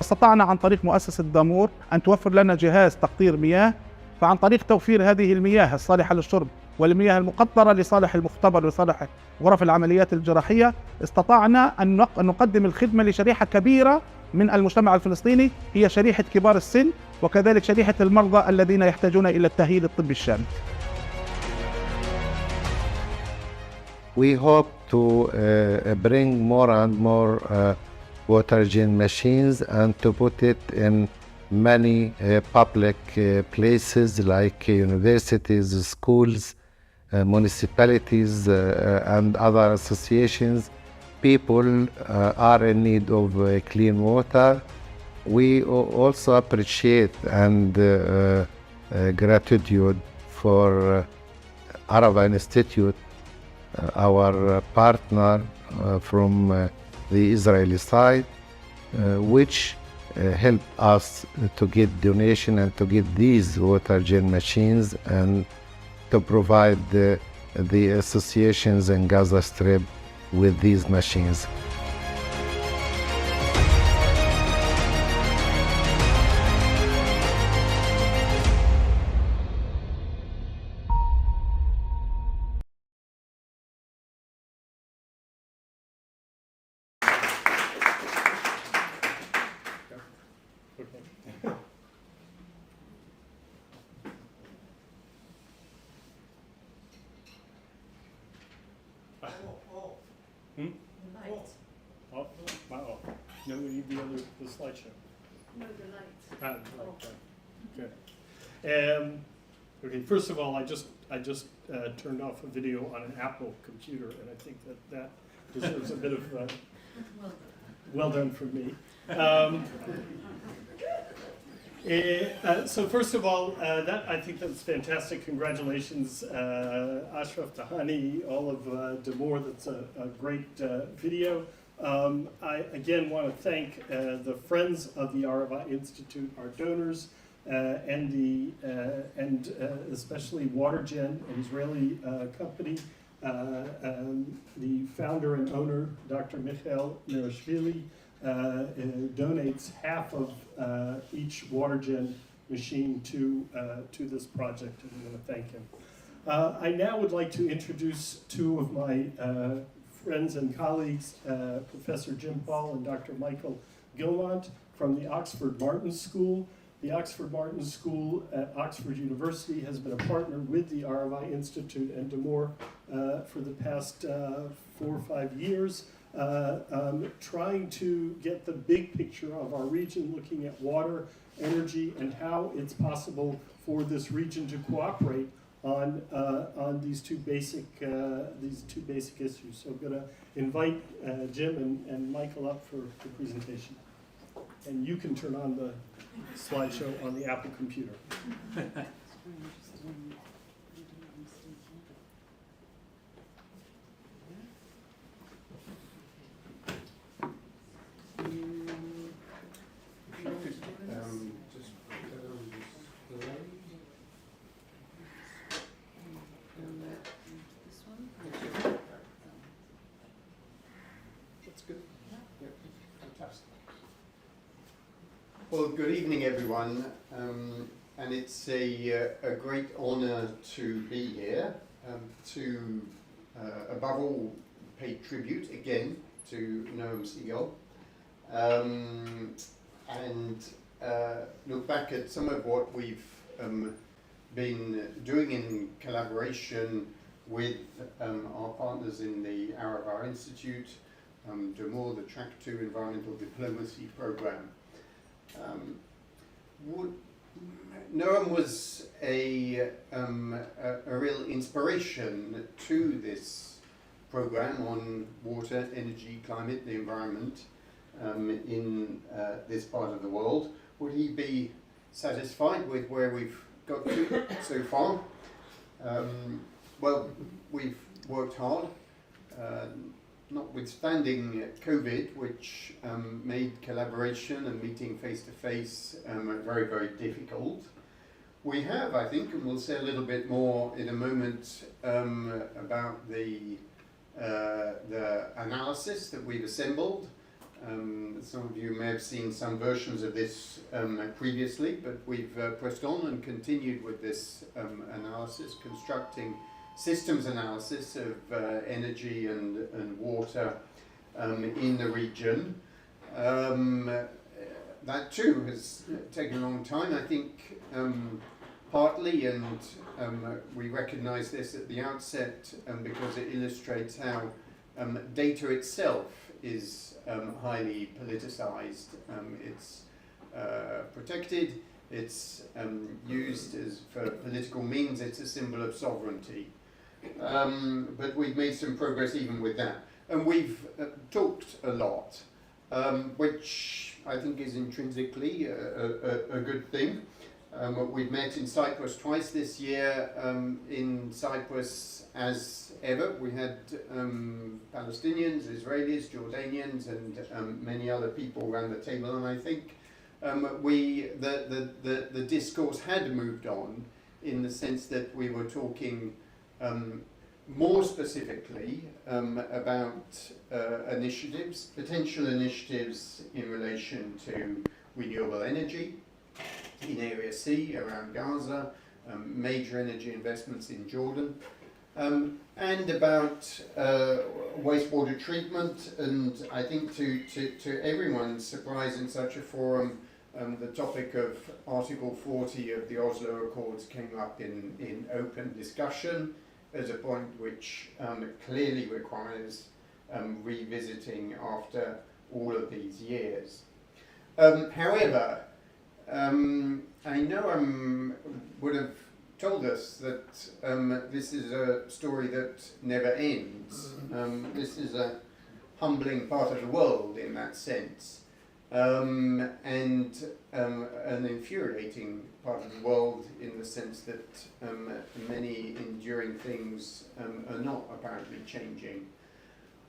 Speaker 10: استطعنا عن طريق مؤسسة دامور أن توفر لنا جهاز تقطير مياه، فعن طريق توفير هذه المياه الصالحة للشرب والمياه المقطرة لصالح المختبر ولصالح غرف العمليات الجراحية، استطعنا أن نقدم الخدمة لشريحة كبيرة من المجتمع الفلسطيني، هي شريحة كبار السن وكذلك شريحة المرضى الذين يحتاجون إلى التأهيل الطبي الشامل.
Speaker 7: We hope to bring more and more water gen machines and to put it in many public places like universities, schools, municipalities, and other associations. People are in need of clean water. We also appreciate and gratitude for Arava Institute, our partner from the Israeli side, which helped us to get donation and to get these water gen machines and to provide the associations in Gaza Strip with these machines.
Speaker 3: Okay. Hmm?
Speaker 5: Light.
Speaker 3: Oh, wow. No, we need the slideshow.
Speaker 5: No, the light.
Speaker 3: Ah, okay. Okay. Okay. First of all, I just turned off a video on an Apple computer, and I think that deserves a bit of well done from me. So first of all, I think that's fantastic. Congratulations, Ashraf, Tahani, all of Damor. That's a great video. I again want to thank the friends of the Arava Institute, our donors, and especially WaterGen, an Israeli company. The founder and owner, Dr. Michael Mirashvili, donates half of each WaterGen machine to this project, and we want to thank him. I now would like to introduce two of my friends and colleagues, Professor Jim Paul and Dr. Michael Gilmont from the Oxford Martin School. The Oxford Martin School at Oxford University has been a partner with the RFI Institute and Damor for the past 4 or 5 years, trying to get the big picture of our region, looking at water, energy, and how it's possible for this region to cooperate on these two basic issues. So I'm going to invite Jim and Michael up for the presentation, and you can turn on the slideshow on the Apple computer.
Speaker 11: Well, good evening, everyone, and it's a great honor to be here, to, above all, pay tribute again to Noam Segal, and look back at some of what we've been doing in collaboration with our partners in the Arava Institute, Damor, the Track 2 Environmental Diplomacy Program. Noam was a real inspiration to this program on water, energy, climate, the environment in this part of the world. Would he be satisfied with where we've got to so far? Well, we've worked hard. Notwithstanding COVID, which made collaboration and meeting face-to-face very, very difficult, we have, I think, and we'll say a little bit more in a moment about the analysis that we've assembled. Some of you may have seen some versions of this previously, but we've pressed on and continued with this analysis, constructing systems analysis of energy and water in the region. That too has taken a long time, I think, partly, and we recognize this at the outset because it illustrates how data itself is highly politicized. It's protected, it's used as for political means, it's a symbol of sovereignty. But we've made some progress even with that. And we've talked a lot, which I think is intrinsically a good thing. We've met in Cyprus twice this year. In Cyprus, as ever, we had Palestinians, Israelis, Jordanians, and many other people around the table. And I think the discourse had moved on in the sense that we were talking more specifically about initiatives, potential initiatives in relation to renewable energy in Area C around Gaza, major energy investments in Jordan, and about wastewater treatment. And I think to everyone's surprise in such a forum, the topic of Article 40 of the Oslo Accords came up in open discussion as a point which clearly requires revisiting after all of these years. However, I know would have told us that this is a story that never ends. This is a humbling part of the world in that sense, and an infuriating part of the world in the sense that many enduring things are not apparently changing.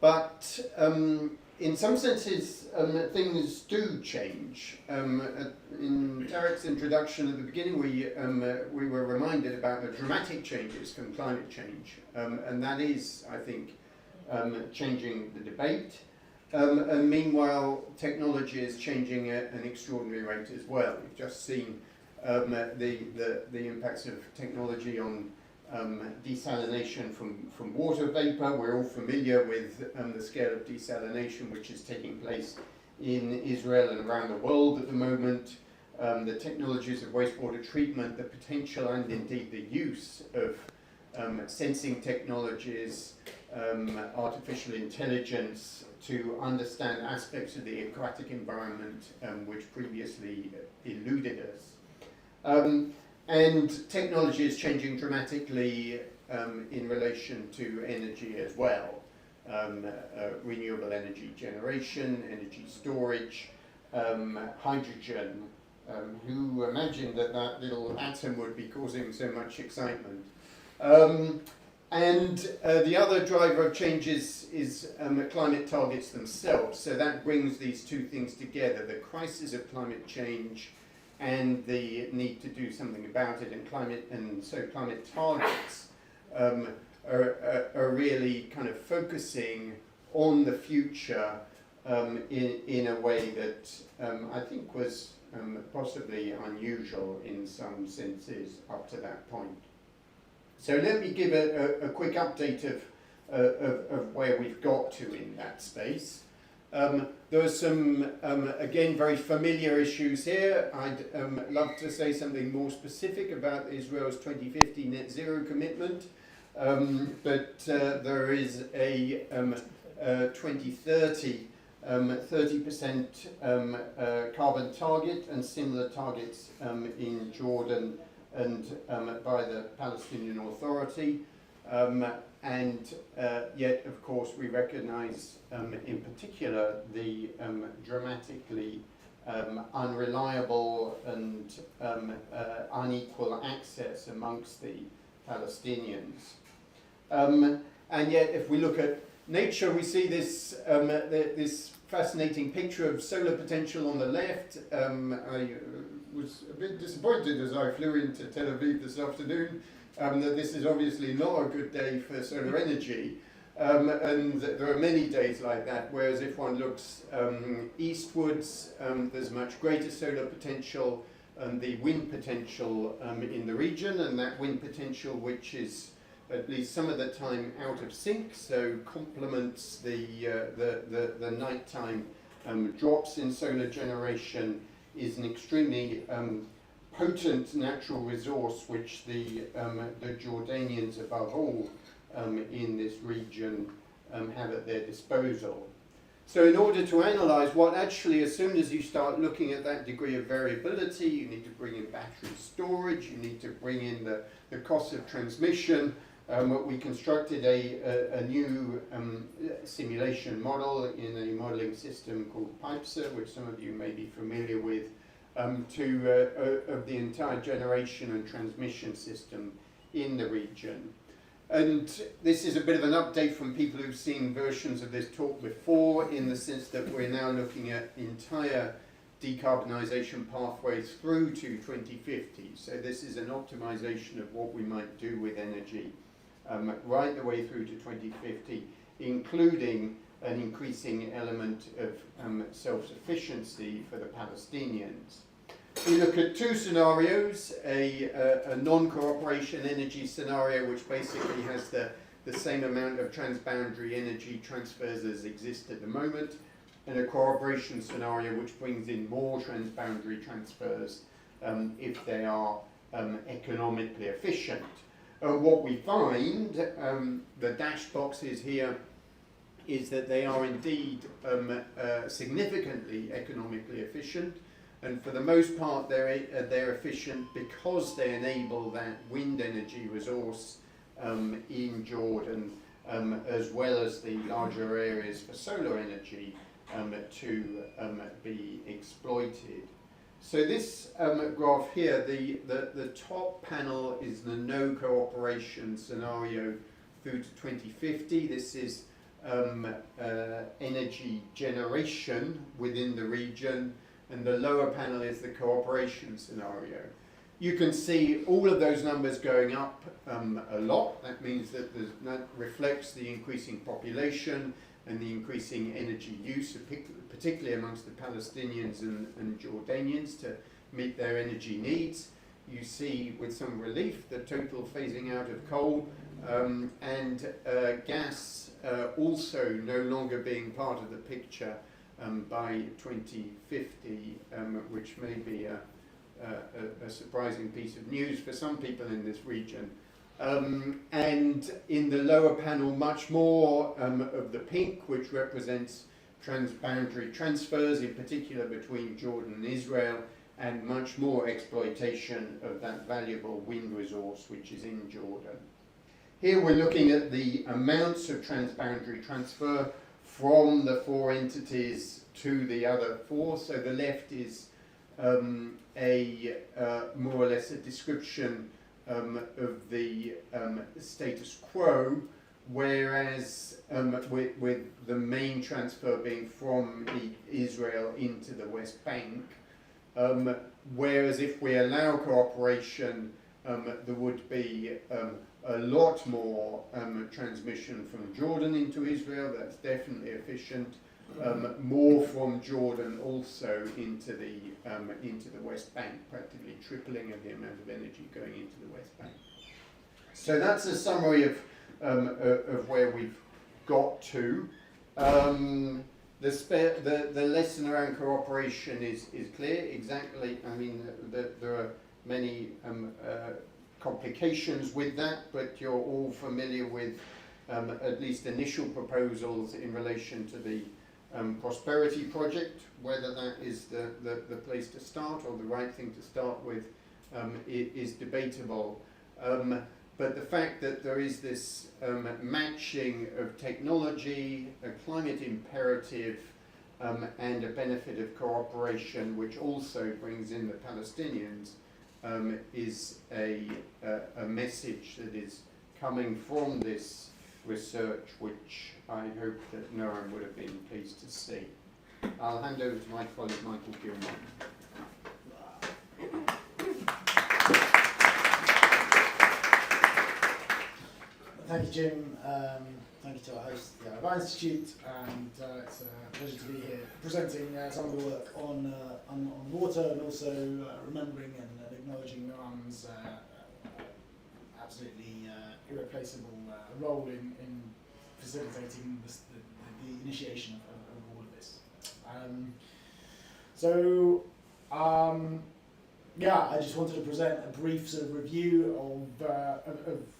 Speaker 11: But in some senses, things do change. In Tarek's introduction at the beginning, we were reminded about the dramatic changes from climate change, and that is, I think, changing the debate. And meanwhile, technology is changing at an extraordinary rate as well. We've just seen the impacts of technology on desalination from water vapor. We're all familiar with the scale of desalination which is taking place in Israel and around the world at the moment. The technologies of wastewater treatment, the potential and indeed the use of sensing technologies, artificial intelligence to understand aspects of the aquatic environment which previously eluded us. And technology is changing dramatically in relation to energy as well. Renewable energy generation, energy storage, hydrogen. Who imagined that that little atom would be causing so much excitement? And the other driver of change is climate targets themselves. So that brings these two things together, the crisis of climate change and the need to do something about it. And so climate targets are really kind of focusing on the future in a way that I think was possibly unusual in some senses up to that point. So let me give a quick update of where we've got to in that space. There are some, again, very familiar issues here. I'd love to say something more specific about Israel's 2050 net zero commitment, but there is a 2030 30% carbon target and similar targets in Jordan and by the Palestinian Authority. And yet, of course, we recognize in particular the dramatically unreliable and unequal access amongst the Palestinians. And yet, if we look at nature, we see this, this fascinating picture of solar potential on the left. I was a bit disappointed as I flew into Tel Aviv this afternoon that this is obviously not a good day for solar energy. And there are many days like that, whereas if one looks eastwards, there's much greater solar potential and the wind potential in the region, and that wind potential which is at least some of the time out of sync, so complements the nighttime drops in solar generation, is an extremely potent natural resource which the Jordanians above all in this region have at their disposal. So in order to analyze what actually, as soon as you start looking at that degree of variability, you need to bring in battery storage, you need to bring in the cost of transmission. We constructed a new simulation model in a modeling system called PIPESA, which some of you may be familiar with, of the entire generation and transmission system in the region. And this is a bit of an update from people who've seen versions of this talk before, in the sense that we're now looking at entire decarbonisation pathways through to 2050. So this is an optimization of what we might do with energy right the way through to 2050, including an increasing element of self-sufficiency for the Palestinians. We look at two scenarios, a non-cooperation energy scenario, which basically has the same amount of transboundary energy transfers as exist at the moment, and a cooperation scenario which brings in more transboundary transfers if they are economically efficient. What we find, the dashed boxes here, is that they are indeed significantly economically efficient, and for the most part they're efficient because they enable that wind energy resource in Jordan, as well as the larger areas for solar energy to be exploited. So this graph here, the top panel is the no cooperation scenario through to 2050. This is energy generation within the region, and the lower panel is the cooperation scenario. You can see all of those numbers going up a lot. That means that that reflects the increasing population and the increasing energy use, particularly amongst the Palestinians and Jordanians, to meet their energy needs. You see, with some relief, the total phasing out of coal and gas also no longer being part of the picture by 2050, which may be a surprising piece of news for some people in this region. And in the lower panel, much more of the pink, which represents transboundary transfers, in particular between Jordan and Israel, and much more exploitation of that valuable wind resource which is in Jordan. Here we're looking at the amounts of transboundary transfer from the four entities to the other four. So the left is more or less a description of the status quo, whereas with the main transfer being from Israel into the West Bank, whereas if we allow cooperation, there would be a lot more transmission from Jordan into Israel. That's definitely efficient. More from Jordan also into the West Bank, practically tripling of the amount of energy going into the West Bank. So that's a summary of where we've got to. The lesson around cooperation is clear. Exactly. I mean, there are many complications with that, but you're all familiar with at least initial proposals in relation to the prosperity project. Whether that is the place to start or the right thing to start with is debatable. But the fact that there is this matching of technology, a climate imperative, and a benefit of cooperation, which also brings in the Palestinians, is a message that is coming from this research, which I hope that Noam would have been pleased to see. I'll hand over to my colleague Michael Gilmore.
Speaker 12: Thank you, Jim. Thank you to our host, the Arab Institute, and it's a pleasure to be here presenting some of the work on water, and also remembering and acknowledging Noam's absolutely irreplaceable role in facilitating the initiation of all of this. I just wanted to present a brief sort of review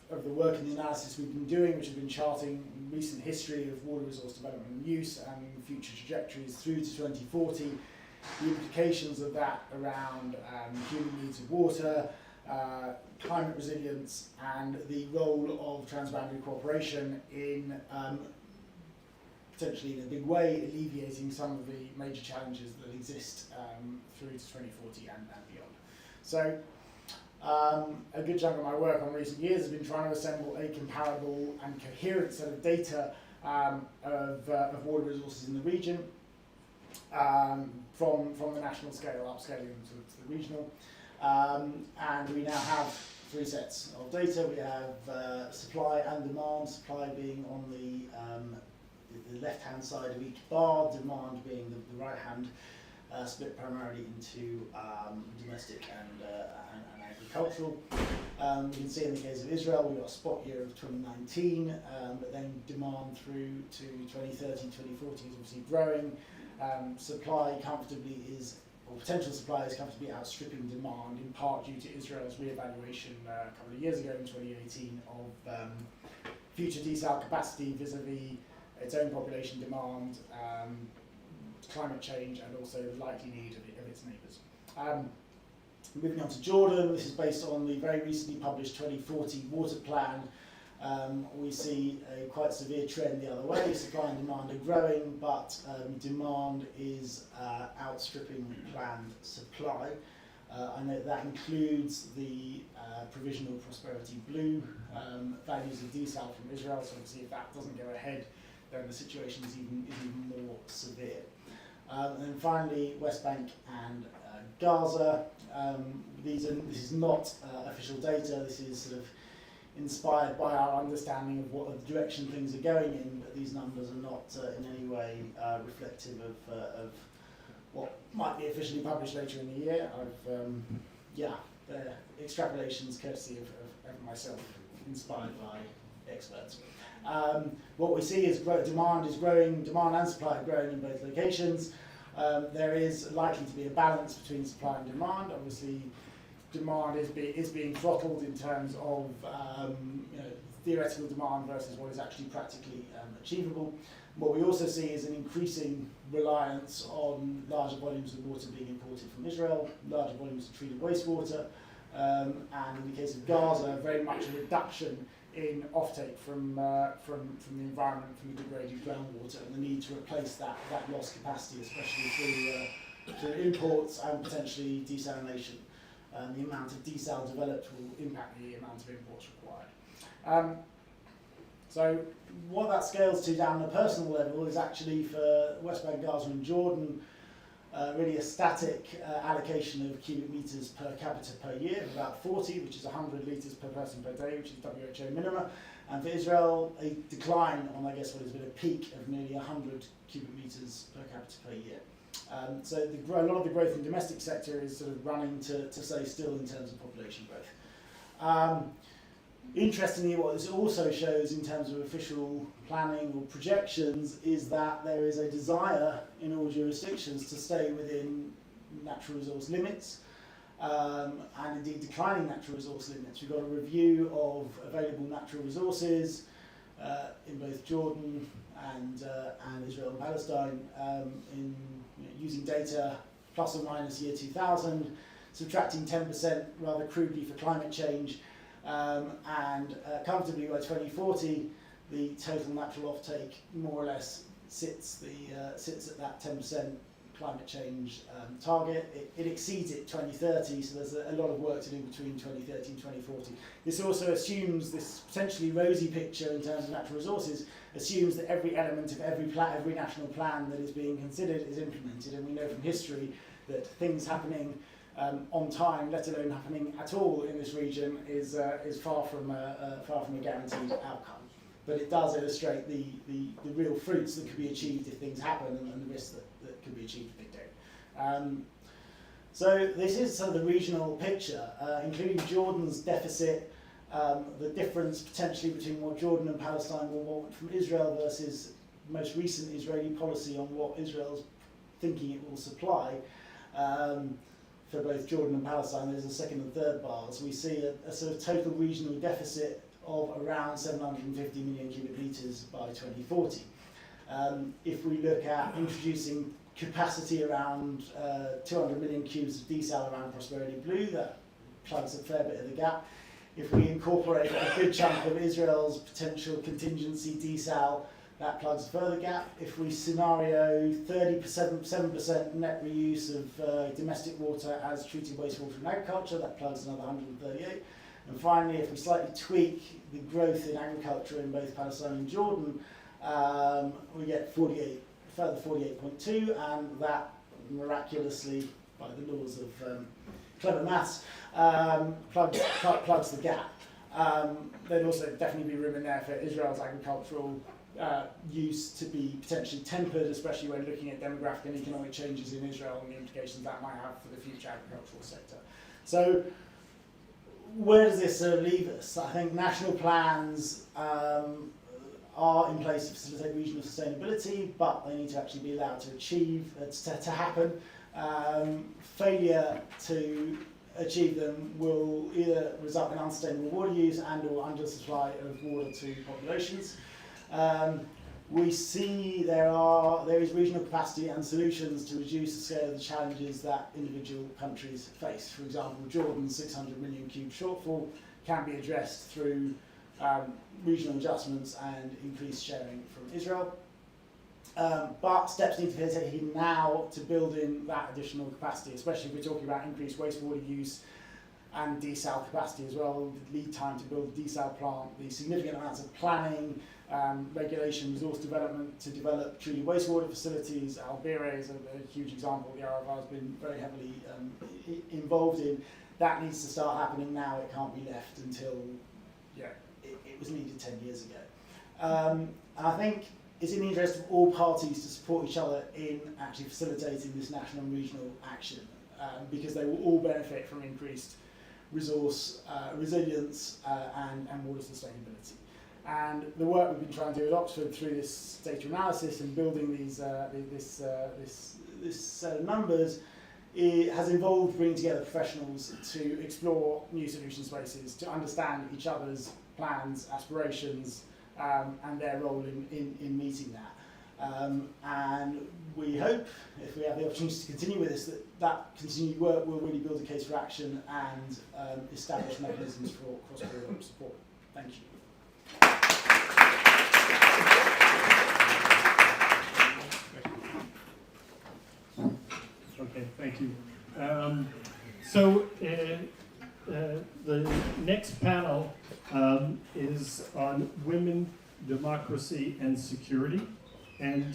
Speaker 12: of the work and the analysis we've been doing, which has been charting recent history of water resource development and use and future trajectories through to 2040, the implications of that around human needs of water, climate resilience, and the role of transboundary cooperation in potentially in a big way alleviating some of the major challenges that exist through to 2040 and beyond. So a good chunk of my work on recent years has been trying to assemble a comparable and coherent set of data of water resources in the region, from the national scale upscaling to the regional. And we now have three sets of data. We have supply and demand, supply being on the left-hand side of each bar, demand being the right-hand, split primarily into domestic and agricultural. You can see in the case of Israel, we've got a spot year of 2019, but then demand through to 2030, 2040 is obviously growing. Supply comfortably is, or potential supply is comfortably outstripping demand, in part due to Israel's re-evaluation a couple of years ago in 2018 of future desal capacity vis-a-vis its own population demand, climate change, and also the likely need of its neighbours. Moving on to Jordan, this is based on the very recently published 2040 water plan. We see a quite severe trend the other way. Supply and demand are growing, but demand is outstripping planned supply. I know that includes the provisional Prosperity Blue values of desal from Israel, so obviously if that doesn't go ahead, then the situation is even more severe. And then finally, West Bank and Gaza. This is not official data. This is sort of inspired by our understanding of what direction things are going in, but these numbers are not in any way reflective of what might be officially published later in the year. Extrapolations courtesy of myself, inspired by experts. What we see is demand is growing, demand and supply are growing in both locations. There is likely to be a balance between supply and demand. Obviously, demand is being throttled in terms of theoretical demand versus what is actually practically achievable. What we also see is an increasing reliance on larger volumes of water being imported from Israel, larger volumes of treated wastewater, and in the case of Gaza, very much a reduction in offtake from the environment, from the degraded groundwater, and the need to replace that lost capacity, especially through imports and potentially desalination. The amount of desal developed will impact the amount of imports required. So what that scales to down on a personal level is actually for West Bank, Gaza and Jordan, really a static allocation of cubic meters per capita per year, about 40, which is 100 litres per person per day, which is WHO minima. And for Israel, a decline on, I guess, what has been a peak of nearly 100 cubic meters per capita per year. So a lot of the growth in the domestic sector is sort of running to stay still in terms of population growth. Interestingly, what this also shows in terms of official planning or projections is that there is a desire in all jurisdictions to stay within natural resource limits, and indeed declining natural resource limits. We've got a review of available natural resources in both Jordan and Israel and Palestine, using data plus or minus year 2000, subtracting 10% rather crudely for climate change, and comfortably by 2040, the total natural offtake more or less sits at that 10% climate change target. It exceeds it 2030, so there's a lot of work to do between 2030 and 2040. This also assumes, this potentially rosy picture in terms of natural resources, assumes that every element of every national plan that is being considered is implemented, and we know from history that things happening on time, let alone happening at all in this region, is far from a guaranteed outcome. But it does illustrate the real fruits that could be achieved if things happen, and the risks that could be achieved if they don't. So this is sort of the regional picture, including Jordan's deficit, the difference potentially between what Jordan and Palestine will want from Israel versus most recent Israeli policy on what Israel's thinking it will supply. For both Jordan and Palestine, there's a second and third bars. We see a sort of total regional deficit of around 750 million cubic metres by 2040. If we look at introducing capacity around 200 million cubes of desal around Prosperity Blue, that plugs a fair bit of the gap. If we incorporate a good chunk of Israel's potential contingency desal, that plugs a further gap. If we scenario 7% net reuse of domestic water as treated wastewater in agriculture, that plugs another 138. And finally, if we slightly tweak the growth in agriculture in both Palestine and Jordan, we get further 48.2, and that miraculously, by the laws of clever maths plugs the gap. There'd also definitely be room in there for Israel's agricultural use to be potentially tempered, especially when looking at demographic and economic changes in Israel and the implications that might have for the future agricultural sector. So where does this leave us? I think national plans are in place to facilitate regional sustainability, but they need to actually be allowed to achieve, to happen. Failure to achieve them will either result in unsustainable water use and or undersupply of water to populations. We see there is regional capacity and solutions to reduce the scale of the challenges that individual countries face. For example, Jordan's 600 million cube shortfall can be addressed through regional adjustments and increased sharing from Israel. But steps need to be taken now to build in that additional capacity, especially if we're talking about increased wastewater use and desal capacity as well, the lead time to build a desal plant, the significant amounts of planning, regulation, resource development to develop truly wastewater facilities. Albira is a huge example the RFR has been very heavily involved in. That needs to start happening now. It can't be left until it was needed 10 years ago. And I think it's in the interest of all parties to support each other in actually facilitating this national and regional action, because they will all benefit from increased resource resilience and water sustainability. And the work we've been trying to do at Oxford through this data analysis and building these this set of numbers has involved bringing together professionals to explore new solution spaces, to understand each other's plans, aspirations, and their role in meeting that. And we hope, if we have the opportunity to continue with this, that continued work will really build a case for action and establish mechanisms for cross-border support. Thank you.
Speaker 3: Okay, thank you. So the next panel is on women, democracy, and security. And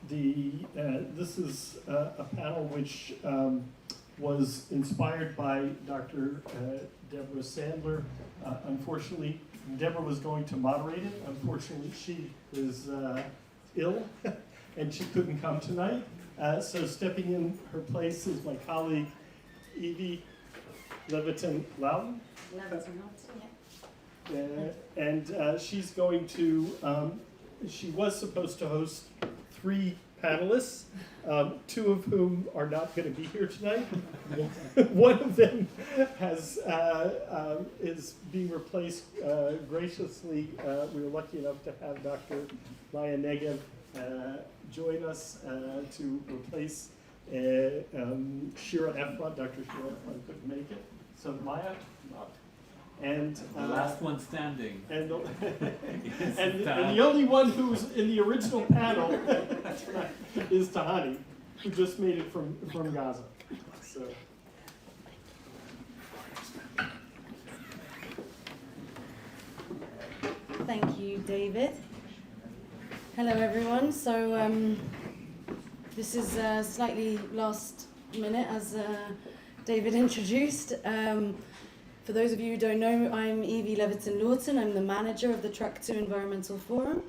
Speaker 3: this is a panel which was inspired by Dr. Deborah Sandler. Unfortunately, Deborah was going to moderate it. Unfortunately, she is ill and she couldn't come tonight. So stepping in her place is my colleague, Evie Levitin-Loudon. And she's going to, she was supposed to host 3 panelists, 2 of whom are not going to be here tonight. One of them is being replaced graciously. We were lucky enough to have Dr. Maya Negev join us to replace Shira Efron. Dr. Shira Efron couldn't make it. So Maya, and
Speaker 4: the last one standing.
Speaker 3: And the only one who's in the original panel is Tahani, who just made it from Gaza. So.
Speaker 13: Thank you, David. Hello, everyone. So this is slightly last minute, as David introduced. For those of you who don't know, I'm Evie Levitin-Lawton. I'm the manager of the Track 2 Environmental Forum,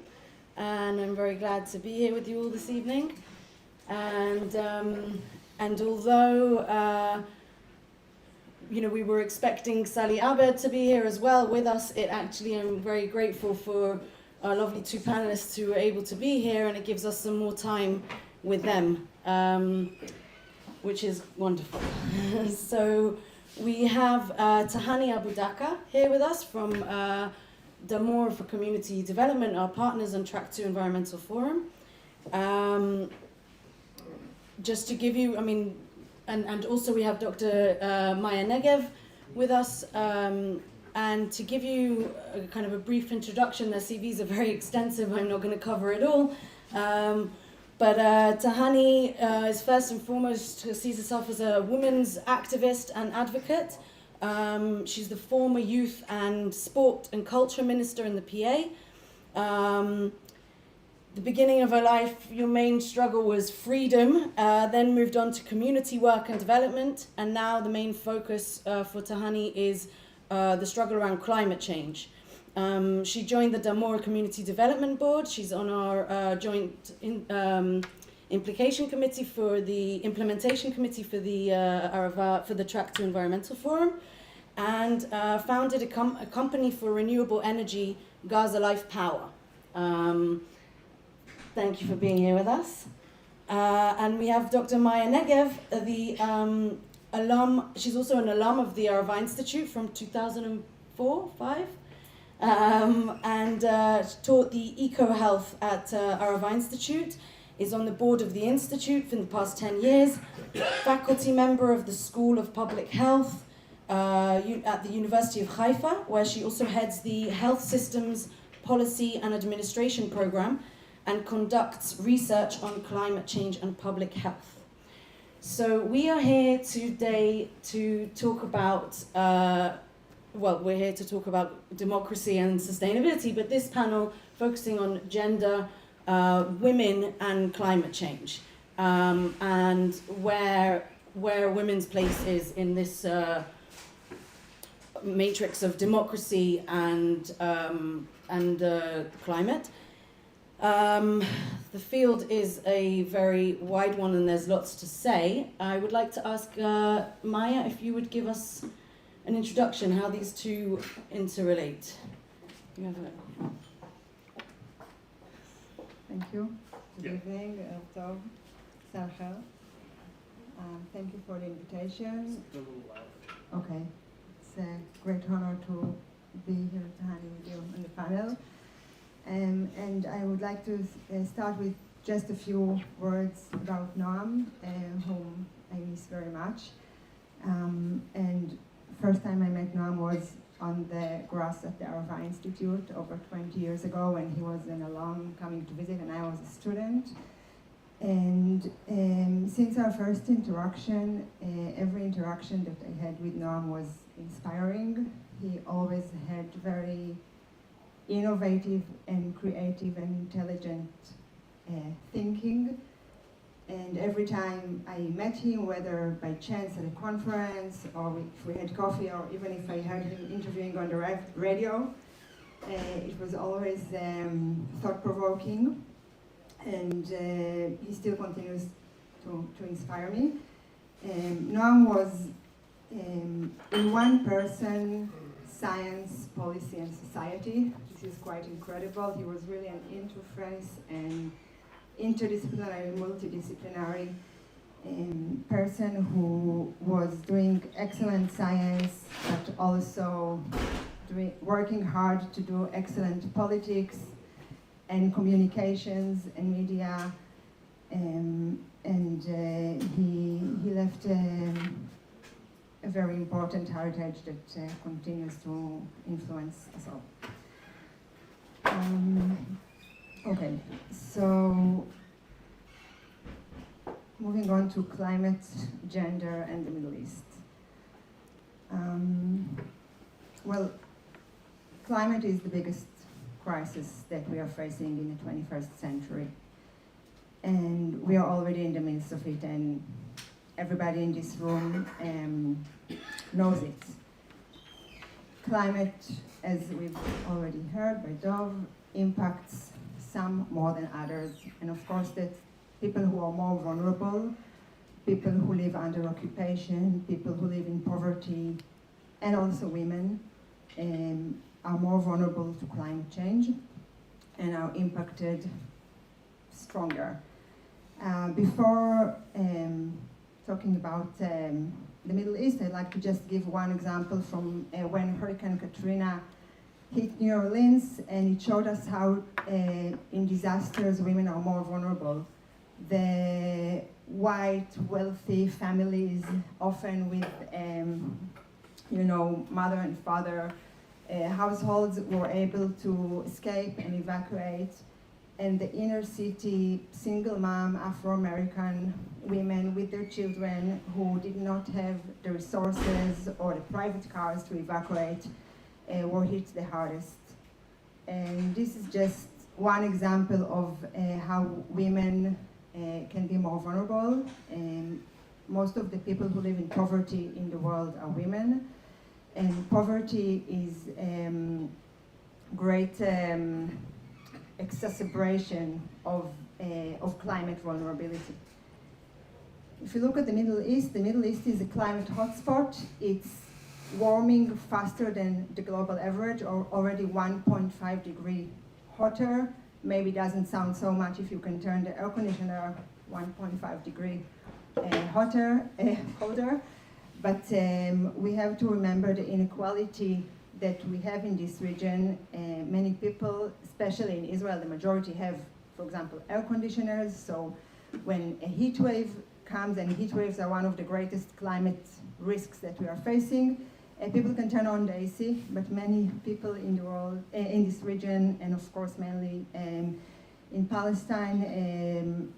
Speaker 13: and I'm very glad to be here with you all this evening. And although we were expecting Sally Abed to be here as well with us, I'm very grateful for our lovely 2 panelists who were able to be here, and it gives us some more time with them, which is wonderful. So we have Tahani Abu Daka here with us from Damur for Community Development, our partners on Track 2 Environmental Forum. Just to give you, and also we have Dr. Maya Negev with us. And to give you a kind of a brief introduction, their CVs are very extensive. I'm not going to cover it all. But Tahani is first and foremost, sees herself as a women's activist and advocate. She's the former youth and sport and culture minister in the PA. the beginning of her life, your main struggle was freedom, then moved on to community work and development, and now the main focus for Tahani is the struggle around climate change. She joined the Damour Community Development Board. She's on our joint implementation committee for the Track to Environmental Forum, and founded a company for renewable energy, Gaza Life Power. Thank you for being here with us. And we have Dr. Maya Negev, the alum. She's also an alum of the Arava Institute from 2004-5, and taught the eco-health at Arava Institute, is on the board of the Institute for the past 10 years, faculty member of the School of Public Health at the University of Haifa, where she also heads the Health Systems Policy and Administration Program, and conducts research on climate change and public health. So we are here today to talk about, we're here to talk about democracy and sustainability, but this panel focusing on gender, women and climate change, and where women's place is in this matrix of democracy and climate. The field is a very wide one and there's lots to say. I would like to ask Maya if you would give us an introduction, how these two interrelate. You have
Speaker 14: Thank you. Good
Speaker 1: Yeah.
Speaker 14: evening, Tov, Sarcha. Thank you for the invitation. Okay, it's a great honor to be here with you on the panel. And I would like to start with just a few words about Noam, whom I miss very much. And first time I met Noam was on the grass at the Arava Institute over 20 years ago when he was an alum coming to visit and I was a student. And since our first interaction, every interaction that I had with Noam was inspiring. He always had very innovative and creative and intelligent thinking. And every time I met him, whether by chance at a conference or if we had coffee or even if I heard him interviewing on the radio, it was always thought-provoking, and he still continues to inspire me. Noam was in one person, science, policy and society. This is quite incredible. He was really an interface and interdisciplinary, multidisciplinary person who was doing excellent science, but also working hard to do excellent politics and communications and media. He left a very important heritage that continues to influence us all. Okay, so moving on to climate, gender, and the Middle East. Well, climate is the biggest crisis that we are facing in the 21st century. And we are already in the midst of it, and everybody in this room knows it. Climate, as we've already heard by Dov, impacts some more than others. And of course, that people who are more vulnerable, people who live under occupation, people who live in poverty, and also women are more vulnerable to climate change and are impacted stronger. Before talking about the Middle East, I'd like to just give one example from when Hurricane Katrina hit New Orleans, and it showed us how in disasters women are more vulnerable. The white, wealthy families, often with mother and father households, were able to escape and evacuate. And the inner city, single mom, Afro-American women with their children who did not have the resources or the private cars to evacuate were hit the hardest. And this is just one example of how women can be more vulnerable. Most of the people who live in poverty in the world are women, and poverty is great exacerbation of climate vulnerability. If you look at the Middle East is a climate hotspot. It's warming faster than the global average, or already 1.5 degree hotter. Maybe doesn't sound so much if you can turn the air conditioner 1.5 degree colder. But we have to remember the inequality that we have in this region. Many people, especially in Israel, the majority have, for example, air conditioners. So when a heat wave comes, and heat waves are one of the greatest climate risks that we are facing, people can turn on the AC, but many people in the world, in this region, and of course mainly in Palestine, and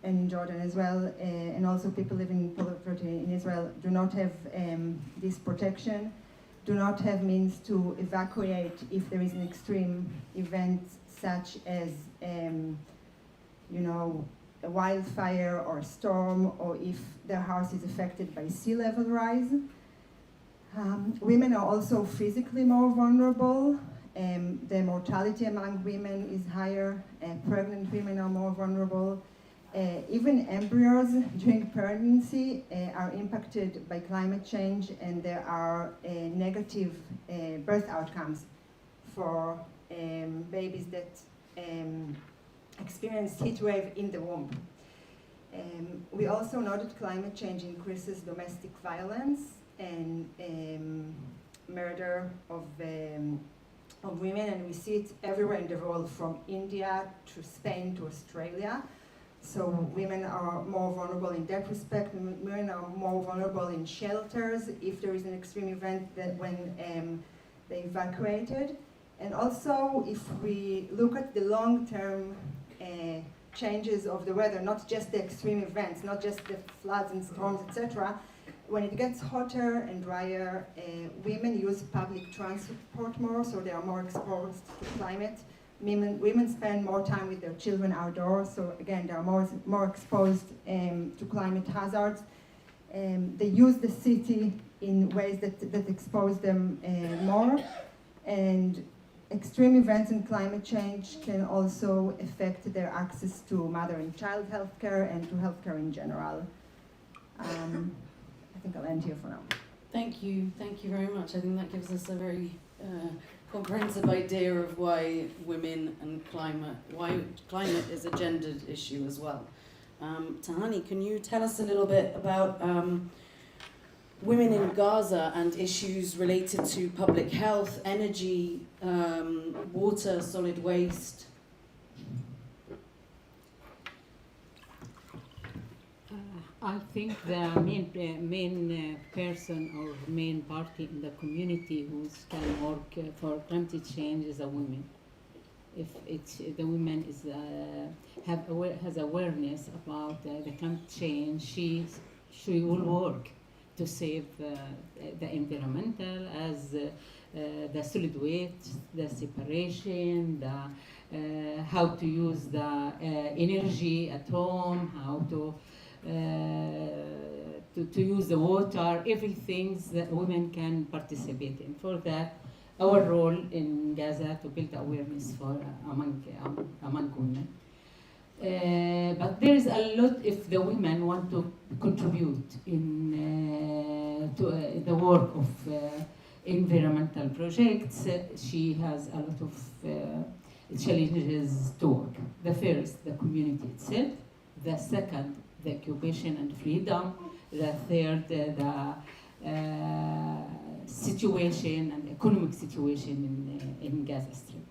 Speaker 14: in Jordan as well, and also people living in poverty in Israel, do not have this protection, do not have means to evacuate if there is an extreme event such as, a wildfire or a storm, or if their house is affected by sea level rise. Women are also physically more vulnerable. The mortality among women is higher. Pregnant women are more vulnerable. Even embryos during pregnancy are impacted by climate change, and there are negative birth outcomes for babies that experience heat wave in the womb. We also know that climate change increases domestic violence and murder of women, and we see it everywhere in the world, from India to Spain to Australia. So women are more vulnerable in that respect. Women are more vulnerable in shelters if there is an extreme event that when they evacuated. And also, if we look at the long-term changes of the weather, not just the extreme events, not just the floods and storms, etc., when it gets hotter and drier, women use public transport more, so they are more exposed to climate. Women spend more time with their children outdoors, so again, they are more exposed to climate hazards. They use the city in ways that expose them more. And extreme events in climate change can also affect their access to mother and child health care and to healthcare in general. I think I'll end here for now.
Speaker 13: Thank you very much. I think that gives us a very comprehensive idea of why women and why climate is a gendered issue as well. Tahani, can you tell us a little bit about women in Gaza and issues related to public health, energy, water, solid waste?
Speaker 15: I think the main person or main party in the community who can work for climate change is a woman. If the woman has awareness about the climate change, she will work to save the environmental, as the solid waste, the separation, how to use the energy at home, how to use the water, everything that women can participate in. For that, our role in Gaza to build awareness for among women. But there is a lot if the women want to contribute in to the work of environmental projects. She has a lot of challenges to work. The first, the community itself. The second, the occupation and freedom. The third, the situation and economic situation in Gaza Strip.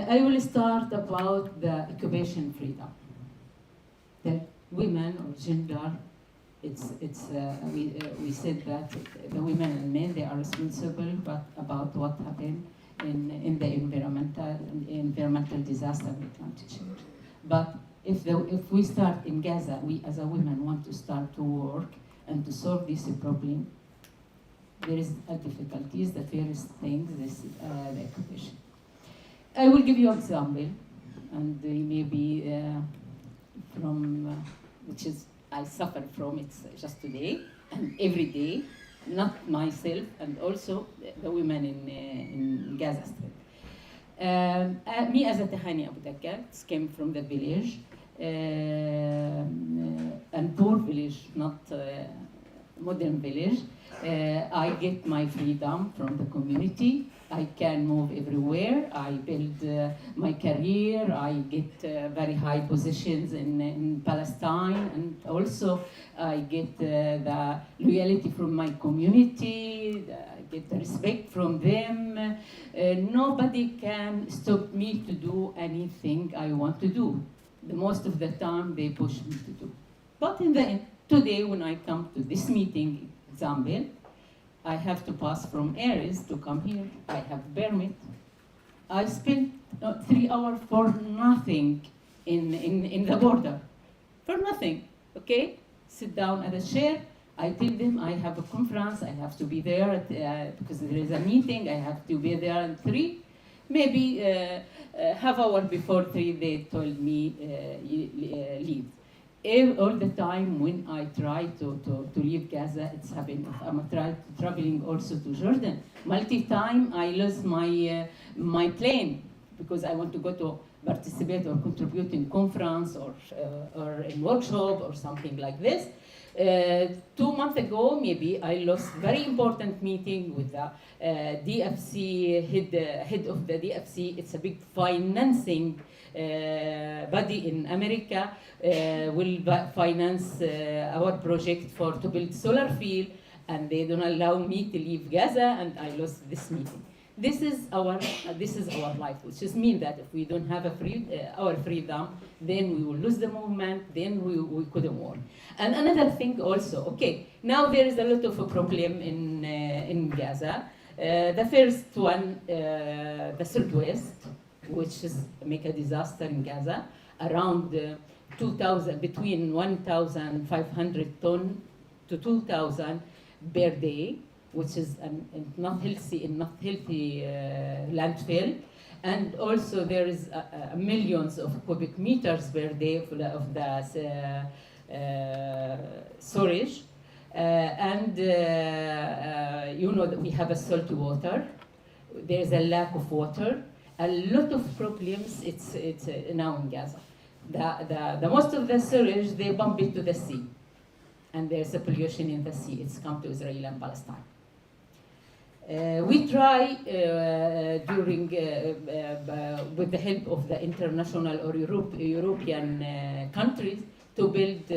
Speaker 15: I will start about the occupation freedom. The women or gender, we said that the women and men, they are responsible, but about what happened in the environmental disaster with climate change. But if we start in Gaza, we as a women want to start to work and to solve this problem, there is difficulties. The first thing is the occupation. I will give you an example, and maybe from which is I suffer from it just today and every day, not myself and also the women in Gaza Strip. Me as a Tahani Abu Dakar, came from the village, and poor village, not modern village. I get my freedom from the community. I can move everywhere. I build my career. I get very high positions in Palestine, and also I get the loyalty from my community. I get the respect from them. Nobody can stop me to do anything I want to do. The most of the time they push me to do. But in the end, today when I come to this meeting, example, I have to pass from areas to come here. I have permit. I spent 3 hours for nothing in the border. For nothing, okay? Sit down at a chair. I tell them I have a conference. I have to be there because there is a meeting. I have to be there at 3. Maybe half hour before 3, they told me leave. All the time when I try to leave Gaza, it's happened. I'm traveling also to Jordan. Multi-time I lost my plane because I want to go to participate or contribute in conference or in workshop or something like this. 2 months ago, maybe I lost very important meeting with the DFC head of the DFC. It's a big financing body in America. Will finance our project to build solar field, and they don't allow me to leave Gaza, and I lost this meeting. This is our life, which just means that if we don't have our freedom, then we will lose the movement, then we couldn't work. And another thing also, okay, now there is a lot of a problem in Gaza. The first one, the Southwest, which is make a disaster in Gaza, around 2,000, between 1,500 ton to 2,000 per day, which is not healthy landfill. And also there is millions of cubic meters per day of the storage. You know that we have a salty water. There's a lack of water. A lot of problems it's now in Gaza. The most of the sewage, they pump it to the sea. And there's a pollution in the sea. It's come to Israel and Palestine. We try during, with the help of the international or European countries to build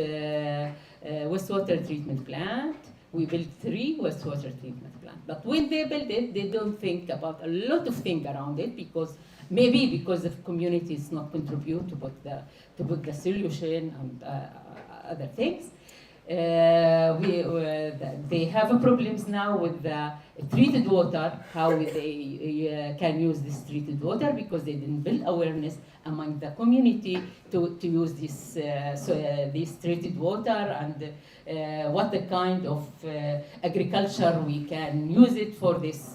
Speaker 15: wastewater treatment plant. We built 3 wastewater treatment plants. But when they build it, they don't think about a lot of things around it because the communities not contribute to put the solution and other things. They have problems now with the treated water, how they can use this treated water because they didn't build awareness among the community to use this treated water and what the kind of agriculture we can use it for this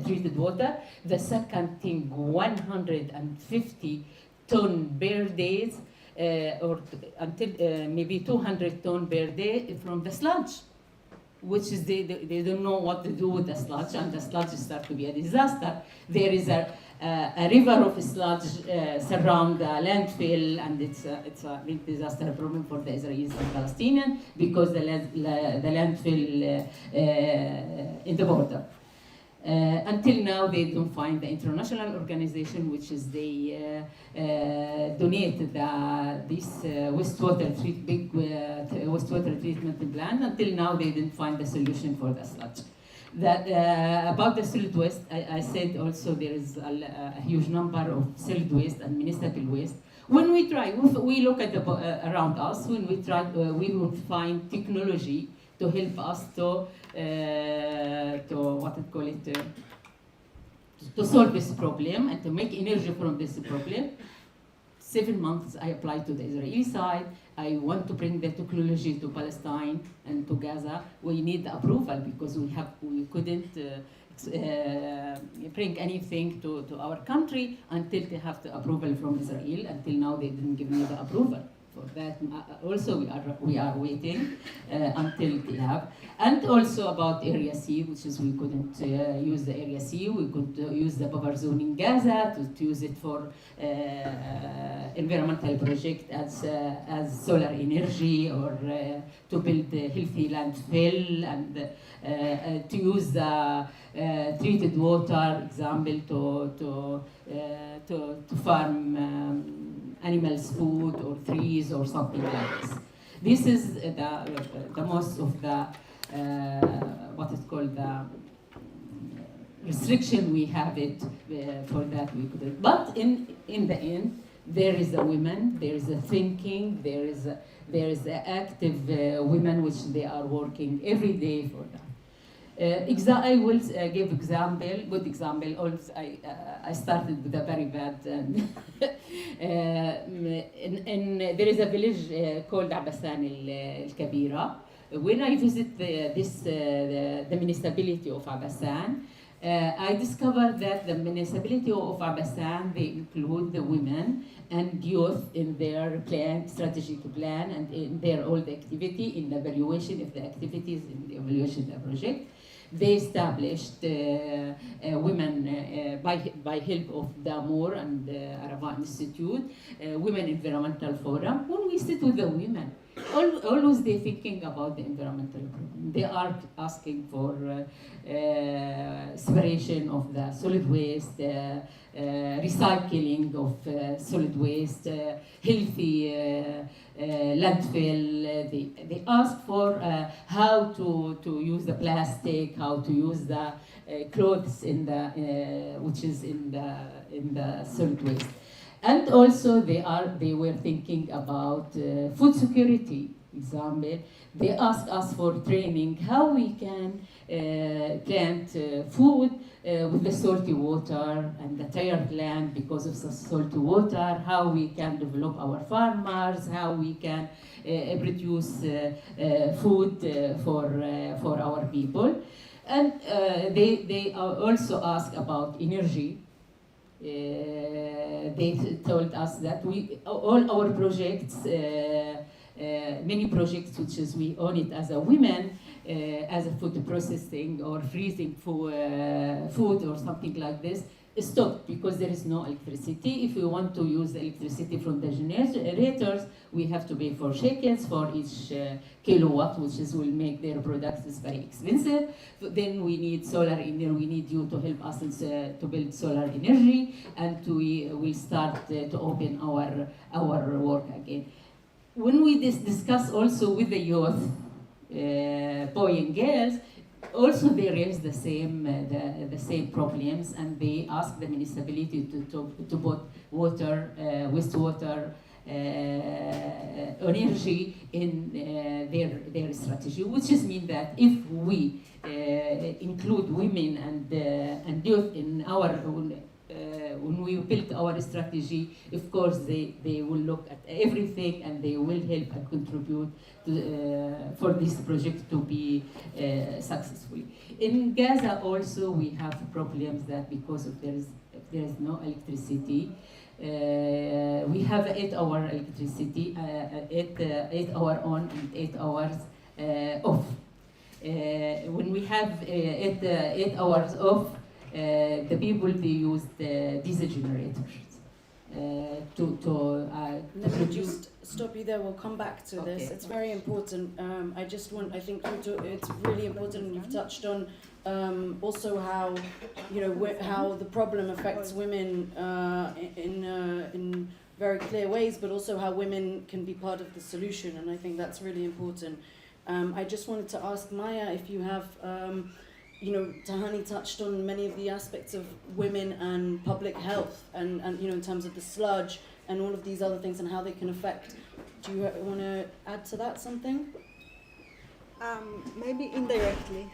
Speaker 15: treated water. The second thing, 150 ton per day or until maybe 200 ton per day from the sludge, which is they don't know what to do with the sludge, and the sludge starts to be a disaster. There is a river of sludge surround the landfill, and it's a big disaster problem for the Israelis and Palestinians because the landfill in the border. Until now, they don't find the international organization, which is they donate this wastewater treatment plant. Until now, they didn't find the solution for the sludge. About the solid waste, I said also there is a huge number of solid waste and municipal waste. When we try, we look at around us. When we try, we would find technology to help us to solve this problem and to make energy from this problem. 7 months I applied to the Israeli side. I want to bring the technology to Palestine and to Gaza. We need the approval because we couldn't bring anything to our country until they have the approval from Israel. Until now, they didn't give me the approval for that. Also, we are waiting until they have. And also about Area C, which is we couldn't use the Area C. We could use the buffer zone in Gaza to use it for environmental project as solar energy, or to build a healthy landfill, and to use the treated water example to farm animals' food or trees or something like this. This is the most of the what is called the restriction we have it for that we could. But in the end, there is a women, there is a thinking, there is the active women which they are working every day for that. I will give good example. Also, I started with a very bad. There is a village called Basin al-Kabira. When I visit the municipality of Basin, I discovered that the municipality of Basin, they include the women and youth in their strategic plan, and in their all the activity, in the evaluation of the activities, in the evaluation of the project. They established women by help of Damour and Arava Institute, Women Environmental Forum. When we sit with the women, always they're thinking about the environmental problem. They are asking for separation of the solid waste, recycling of solid waste, healthy landfill. They ask for how to use the plastic, how to use the clothes which is in the solid waste. And also they were thinking about food security. Example, they asked us for training how we can plant food with the salty water and the tired land because of the salty water, how we can develop our farmers, how we can produce food for our people. And they also ask about energy. They told us that all our projects, many projects which is we own it as a women, as a food processing or freezing food or something like this, stopped because there is no electricity. If we want to use the electricity from the generators, we have to pay 4 shekels for each kilowatt, which will make their products very expensive. Then we need solar energy. We need you to help us to build solar energy, and we will start to open our work again. When we discuss also with the youth, boys and girls, also they raise the same problems, and they ask the municipality to put water, wastewater energy in their strategy, which is mean that if we include women and youth in our when we build our strategy, of course they will look at everything and they will help and contribute for this project to be successful. In Gaza also we have problems that because of there is no electricity. We have 8-hour electricity, 8 hour on and 8 hours off. When we have 8 hours off, the people they use the diesel generators to
Speaker 13: Let me just stop you there. We'll come back to this.
Speaker 15: Okay.
Speaker 13: It's very important. I think it's really important. You've touched on also how how the problem affects women in very clear ways, but also how women can be part of the solution. And I think that's really important. I just wanted to ask Maya if you have. Tahani touched on many of the aspects of women and public health and in terms of the sludge and all of these other things and how they can affect. Do you want to add to that something?
Speaker 14: Maybe indirectly.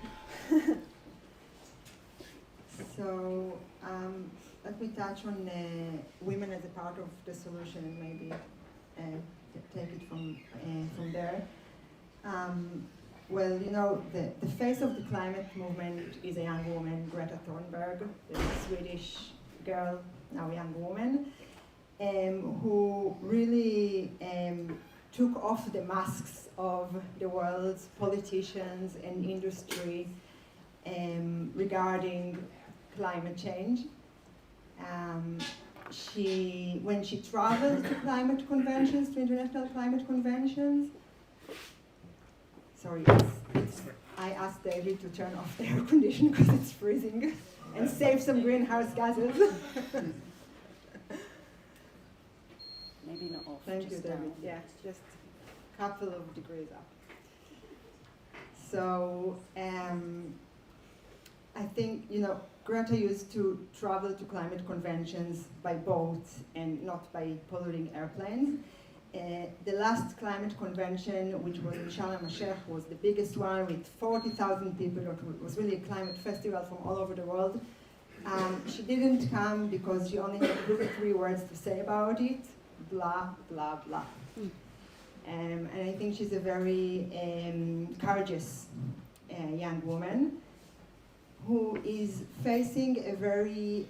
Speaker 14: So let me touch on women as a part of the solution and maybe take it from there. Well, you know, the face of the climate movement is a young woman, Greta Thunberg, the Swedish girl, now young woman, who really took off the masks of the world's politicians and industry regarding climate change. When she traveled to climate conventions, to international climate conventions, sorry, I asked David to turn off the air conditioner because it's freezing and save some greenhouse gases.
Speaker 13: Maybe not off.
Speaker 14: Thank you, David. Yeah, just a couple of degrees up. So I think, you know, Greta used to travel to climate conventions by boat and not by polluting airplanes. The last climate convention, which was in Sharm el-Sheikh, was the biggest one with 40,000 people. It was really a climate festival from all over the world. She didn't come because she only had 3 words to say about it: blah, blah, blah. And I think she's a very courageous young woman who is facing a very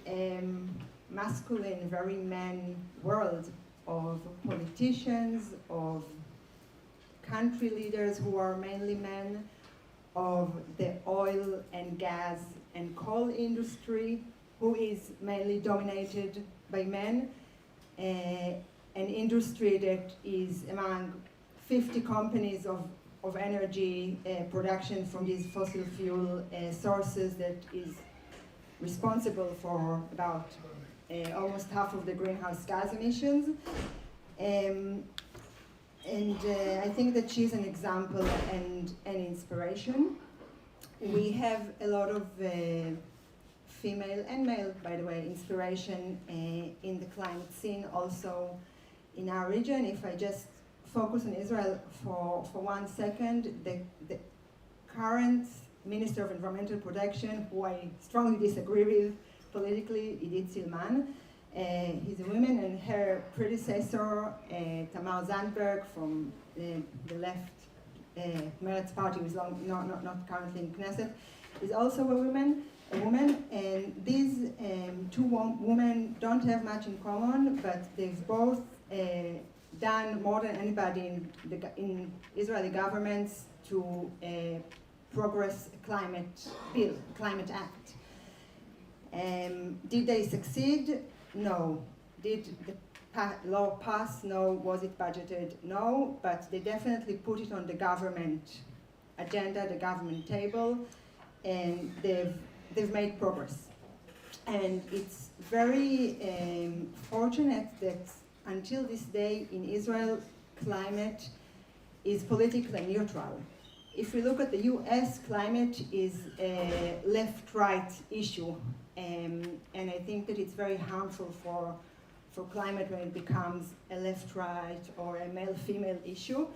Speaker 14: masculine, very man world of politicians, of country leaders who are mainly men, of the oil and gas and coal industry, who is mainly dominated by men, an industry that is among 50 companies of energy production from these fossil fuel sources that is responsible for about almost half of the greenhouse gas emissions. And I think that she's an example and an inspiration. We have a lot of female and male, by the way, inspiration in the climate scene also in our region. If I just focus on Israel for 1 second, the current Minister of Environmental Protection, who I strongly disagree with politically, Idit Silman, he's a woman, and her predecessor, Tamar Zandberg from the left Meretz party, who is not currently in Knesset, is also a woman, and these 2 women don't have much in common, but they've both done more than anybody in Israeli governments to progress a climate bill, climate act. Did they succeed? No. Did the law pass? No. Was it budgeted? No. But they definitely put it on the government agenda, the government table, and they've made progress. And it's very fortunate that until this day in Israel, climate is politically neutral. If we look at the US, climate is a left-right issue. And I think that it's very harmful for climate when it becomes a left-right or a male-female issue.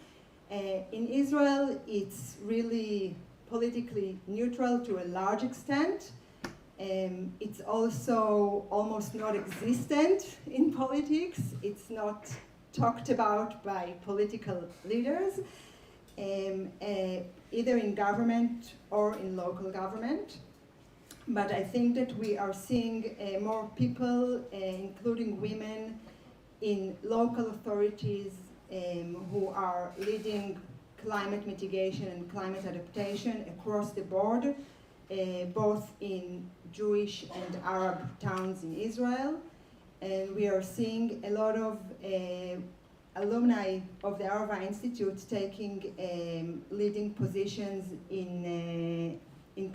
Speaker 14: In Israel, it's really politically neutral to a large extent. It's also almost not existent in politics. It's not talked about by political leaders, either in government or in local government. But I think that we are seeing more people, including women, in local authorities who are leading climate mitigation and climate adaptation across the board, both in Jewish and Arab towns in Israel. And we are seeing a lot of alumni of the Arava Institute taking leading positions in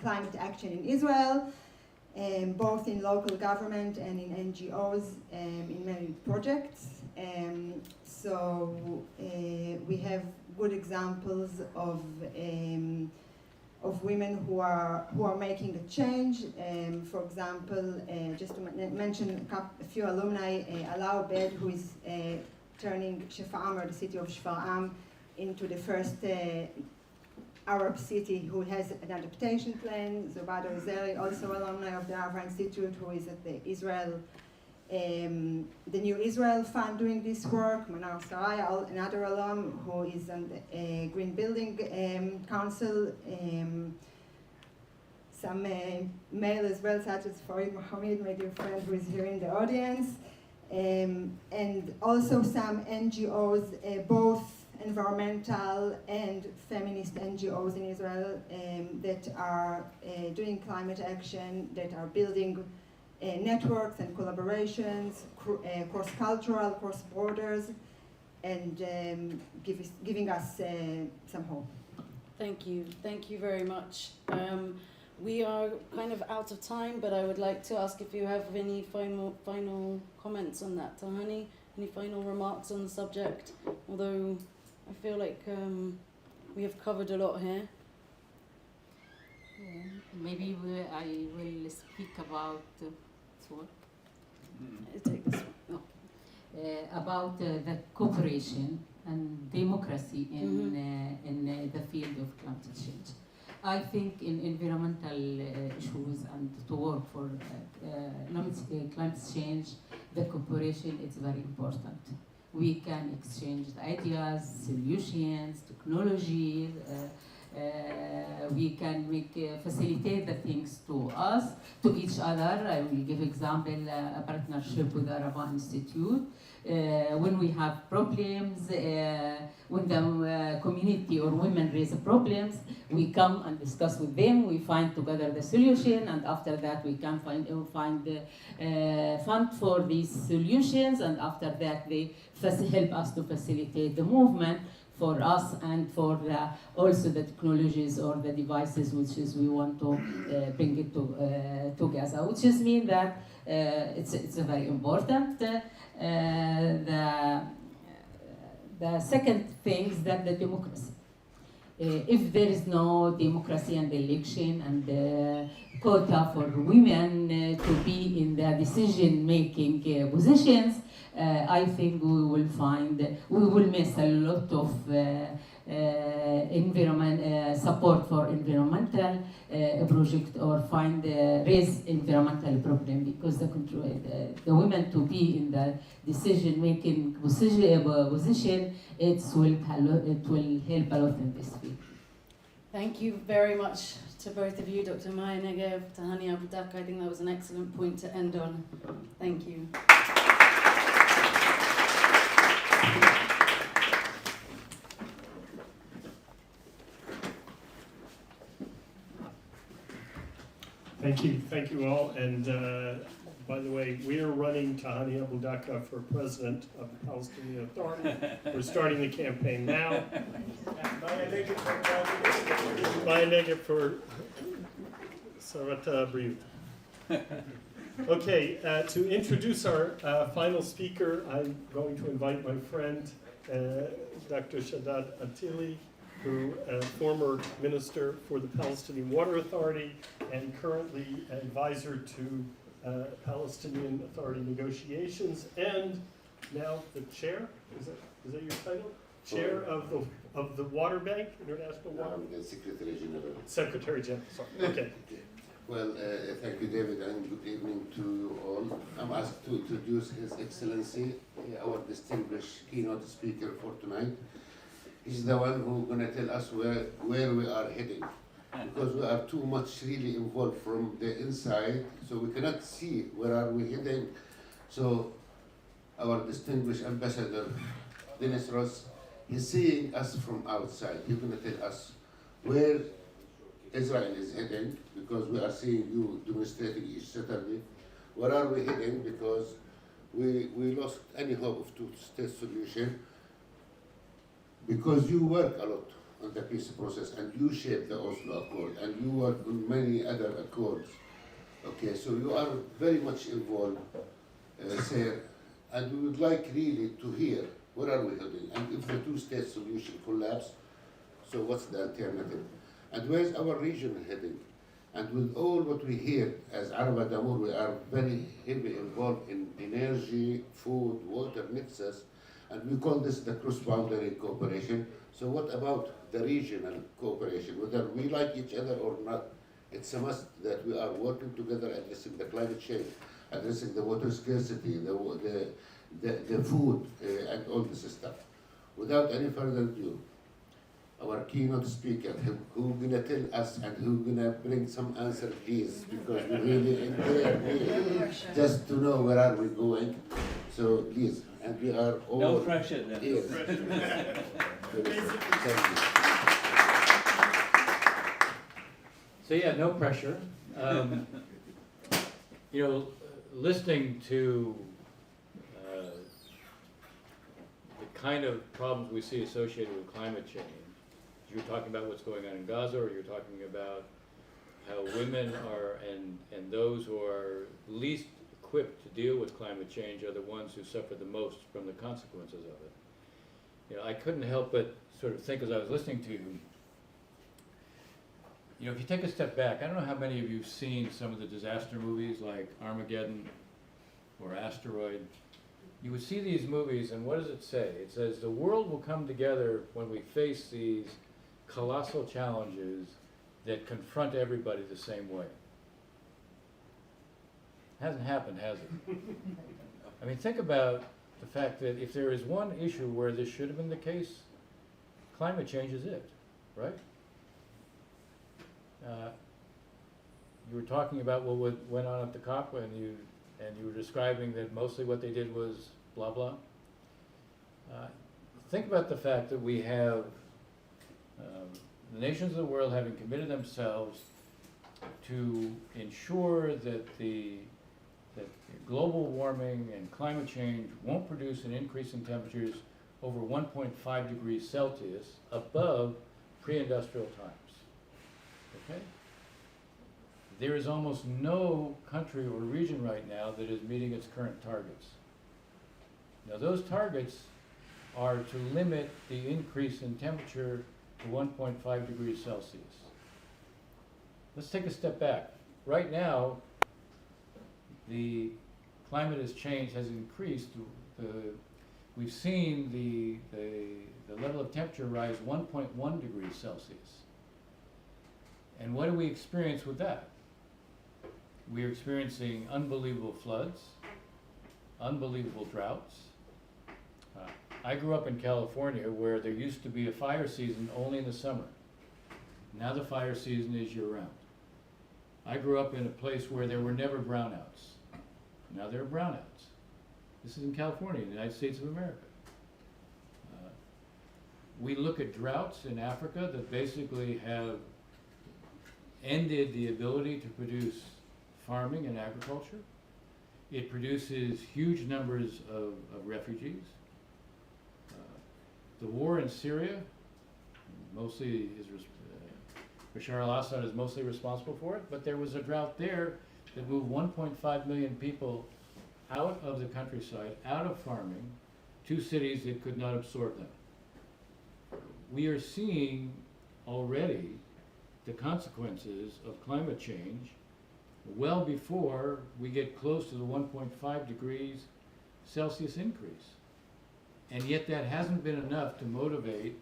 Speaker 14: climate action in Israel, both in local government and in NGOs, in many projects. So we have good examples of women who are making a change. For example, just to mention a few alumni, Alaa Obed, who is turning Shefa'am, or the city of Shefa'am, into the first Arab city who has an adaptation plan. Zobada Ozeri, also alumni of the Arava Institute, who is at the Israel The New Israel Fund doing this work, Manar Saraya, another alum who is on the Green Building Council, some male as well, such as Farid Mohammed, my dear friend who is here in the audience, and also some NGOs, both environmental and feminist NGOs in Israel that are doing climate action, that are building networks and collaborations, cross-cultural, cross-borders, and giving us some hope.
Speaker 13: Thank you very much. We are kind of out of time, but I would like to ask if you have any final comments on that, Tahani. Any final remarks on the subject? Although I feel like we have covered a lot here.
Speaker 15: Maybe I will speak about
Speaker 13: Take this one.
Speaker 15: about the cooperation and democracy in the field of climate change. I think in environmental issues and to work for climate change, the cooperation is very important. We can exchange the ideas, solutions, technology. We can facilitate the things to us, to each other. I will give example, a partnership with Araba Institute. When we have problems, when the community or women raise problems, we come and discuss with them, we find together the solution, and after that we can find the fund for these solutions, and after that they help us to facilitate the movement for us and for also the technologies or the devices which is we want to bring it to Gaza, which is mean that it's a very important. The second thing is that the democracy. If there is no democracy and election and quota for women to be in the decision-making positions, I think we will miss a lot of support for environmental project or raise environmental problem, because the women to be in the decision-making position, it will help a lot in this field.
Speaker 13: Thank you very much to both of you, Dr. Maya Negev, Tahani Abu Daka. I think that was an excellent point to end on. Thank you.
Speaker 3: Thank you all. And by the way, we are running Tahani Abu Daka for president of the Palestinian Authority. We're starting the campaign now. Maya Negev for Sarata Briut. Okay, to introduce our final speaker, I'm going to invite my friend, Dr. Shaddad Attili, who former minister for the Palestinian Water Authority and currently advisor to Palestinian Authority negotiations, and now the chair, is that your title? Chair of the Water Bank, International Water Bank?
Speaker 16: Secretary General.
Speaker 3: Secretary General, sorry, okay.
Speaker 16: Well, thank you, David, and good evening to you all. I'm asked to introduce His Excellency, our distinguished keynote speaker for tonight. He's the one who's going to tell us where we are heading, because we are too much really involved from the inside, so we cannot see where are we heading. So our distinguished ambassador, Dennis Ross, he's seeing us from outside. He's going to tell us where Israel is heading, because we are seeing you demonstrating each Saturday. Where are we heading? Because we lost any hope of two-state solution, because you work a lot on the peace process and you shape the Oslo Accord and you work on many other accords. Okay, so you are very much involved, sir, and we would like really to hear where are we heading, and if the two-state solution collapses, so what's the alternative? And where's our region heading? And with all what we hear as Arab Damur, we are very heavily involved in energy, food, water nexus, and we call this the cross-boundary cooperation. So what about the regional cooperation? Whether we like each other or not, it's a must that we are working together addressing the climate change. addressing the water scarcity, the food, and all this stuff. Without any further ado, our keynote speaker, who gonna tell us and who gonna bring some answer, please, because we really enjoy just to know where are we going. So please, and we are all
Speaker 4: No pressure then.
Speaker 16: here. Thank you.
Speaker 17: So yeah, no pressure. You know, listening to the kind of problems we see associated with climate change. You're talking about what's going on in Gaza, or you're talking about how women are, and those who are least equipped to deal with climate change are the ones who suffer the most from the consequences of it. You know, I couldn't help but sort of think as I was listening to you, you know, if you take a step back, I don't know how many of you have seen some of the disaster movies like Armageddon or Asteroid. You would see these movies, and what does it say? It says the world will come together when we face these colossal challenges that confront everybody the same way. Hasn't happened, has it? I mean, think about the fact that if there is one issue where this should have been the case, climate change is it, right? You were talking about what went on at the COP, and you were describing that mostly what they did was blah blah. Think about the fact that we have the nations of the world having committed themselves to ensure that global warming and climate change won't produce an increase in temperatures over 1.5 degrees Celsius above pre-industrial times. Okay? There is almost no country or region right now that is meeting its current targets. Now those targets are to limit the increase in temperature to 1.5 degrees Celsius. Let's take a step back. Right now, the climate has changed, has increased. We've seen the level of temperature rise 1.1 degrees Celsius. And what do we experience with that? We're experiencing unbelievable floods, unbelievable droughts. I grew up in California where there used to be a fire season only in the summer. Now the fire season is year-round. I grew up in a place where there were never brownouts. Now there are brownouts. This is in California, the United States of America. We look at droughts in Africa that basically have ended the ability to produce farming and agriculture. It produces huge numbers of refugees. The war in Syria, mostly Bashar al-Assad is mostly responsible for it, but there was a drought there that moved 1.5 million people out of the countryside, out of farming, to cities that could not absorb them. We are seeing already the consequences of climate change well before we get close to the 1.5 degrees Celsius increase. And yet that hasn't been enough to motivate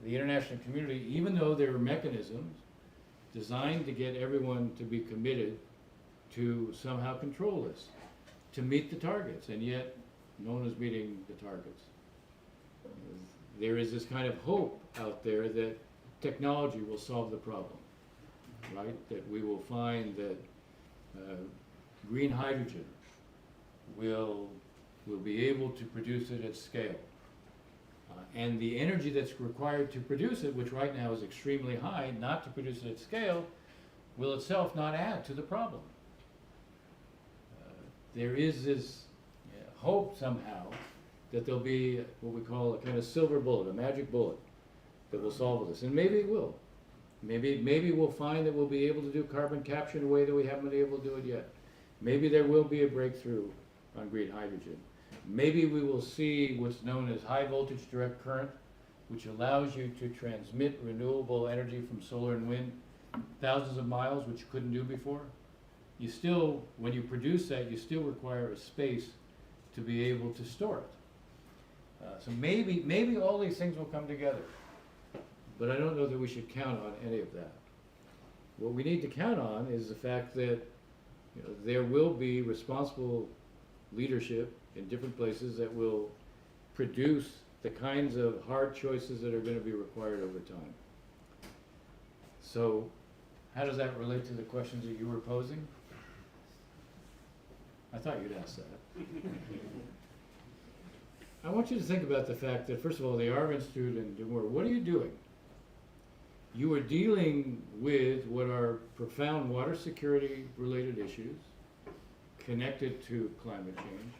Speaker 17: the international community, even though there are mechanisms designed to get everyone to be committed to somehow control this, to meet the targets, and yet no one is meeting the targets. There is this kind of hope out there that technology will solve the problem, right? That we will find that green hydrogen will be able to produce it at scale. And the energy that's required to produce it, which right now is extremely high, not to produce it at scale, will itself not add to the problem. There is this hope somehow that there'll be what we call a kind of silver bullet, a magic bullet, that will solve this. And maybe it will. Maybe we'll find that we'll be able to do carbon capture in a way that we haven't been able to do it yet. Maybe there will be a breakthrough on green hydrogen. Maybe we will see what's known as high voltage direct current, which allows you to transmit renewable energy from solar and wind thousands of miles, which you couldn't do before. You still, when you produce that, you still require a space to be able to store it. So maybe all these things will come together, but I don't know that we should count on any of that. What we need to count on is the fact that You know, there will be responsible leadership in different places that will produce the kinds of hard choices that are going to be required over time. So, how does that relate to the questions that you were posing? I thought you'd ask that. I want you to think about the fact that, first of all, the Arv Institute and Damur, what are you doing? You are dealing with what are profound water security related issues connected to climate change,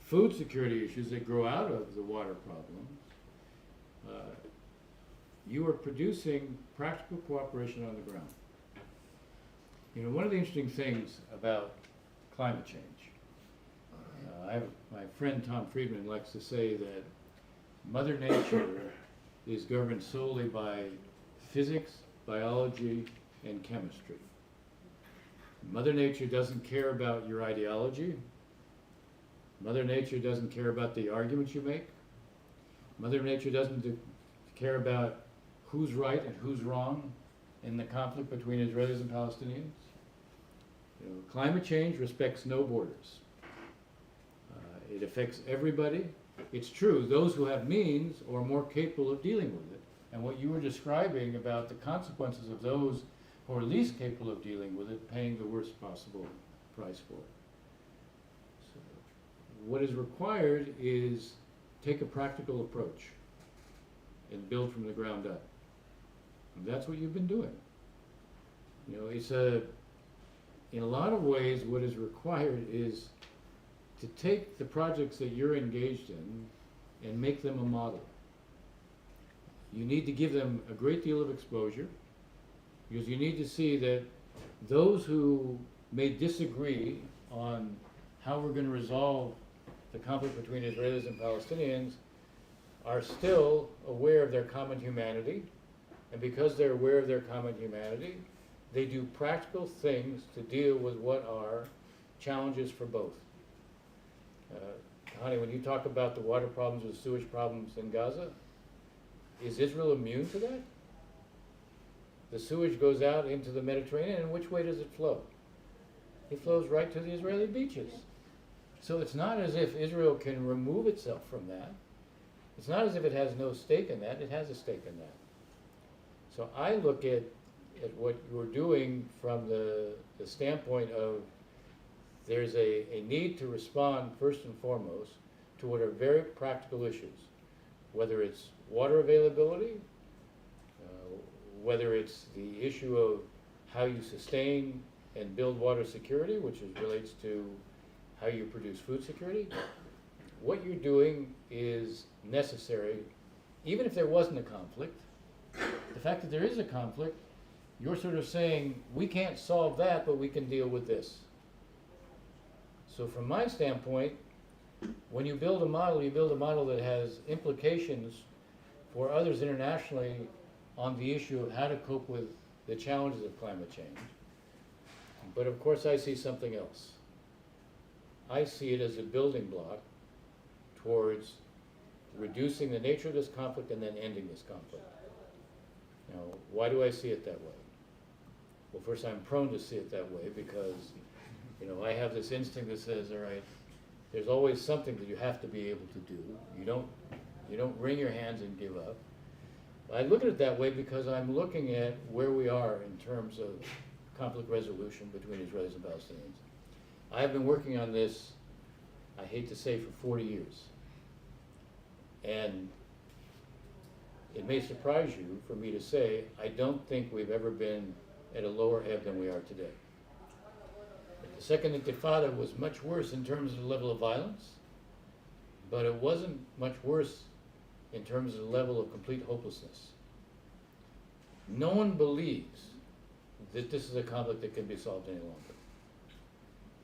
Speaker 17: food security issues that grow out of the water problems. You are producing practical cooperation on the ground. You know, one of the interesting things about climate change, my friend Tom Friedman likes to say that Mother Nature is governed solely by physics, biology, and chemistry. Mother Nature doesn't care about your ideology. Mother Nature doesn't care about the arguments you make. Mother Nature doesn't care about who's right and who's wrong in the conflict between Israelis and Palestinians. You know, climate change respects no borders. It affects everybody. It's true, those who have means are more capable of dealing with it. And what you were describing about the consequences of those who are least capable of dealing with it, paying the worst possible price for it. So what is required is take a practical approach and build from the ground up. And that's what you've been doing. You know, in a lot of ways, what is required is to take the projects that you're engaged in and make them a model. You need to give them a great deal of exposure, because you need to see that those who may disagree on how we're going to resolve the conflict between Israelis and Palestinians are still aware of their common humanity, and because they're aware of their common humanity, they do practical things to deal with what are challenges for both. Honey, when you talk about the water problems or the sewage problems in Gaza, is Israel immune to that? The sewage goes out into the Mediterranean, and which way does it flow? It flows right to the Israeli beaches. So it's not as if Israel can remove itself from that. It's not as if it has no stake in that. It has a stake in that. So I look at what you're doing from the standpoint of there's a need to respond first and foremost to what are very practical issues, whether it's water availability, whether it's the issue of how you sustain and build water security, which relates to how you produce food security. What you're doing is necessary, even if there wasn't a conflict. The fact that there is a conflict, you're sort of saying, we can't solve that, but we can deal with this. So from my standpoint, when you build a model that has implications for others internationally on the issue of how to cope with the challenges of climate change. But of course I see something else. I see it as a building block towards reducing the nature of this conflict and then ending this conflict. Now, why do I see it that way? Well, first, I'm prone to see it that way because, you know, I have this instinct that says, all right, there's always something that you have to be able to do. You don't wring your hands and give up. I look at it that way because I'm looking at where we are in terms of conflict resolution between Israelis and Palestinians. I've been working on this, I hate to say, for 40 years. And it may surprise you for me to say, I don't think we've ever been at a lower ebb than we are today. The Second Intifada was much worse in terms of the level of violence, but it wasn't much worse in terms of the level of complete hopelessness. No one believes that this is a conflict that can be solved any longer.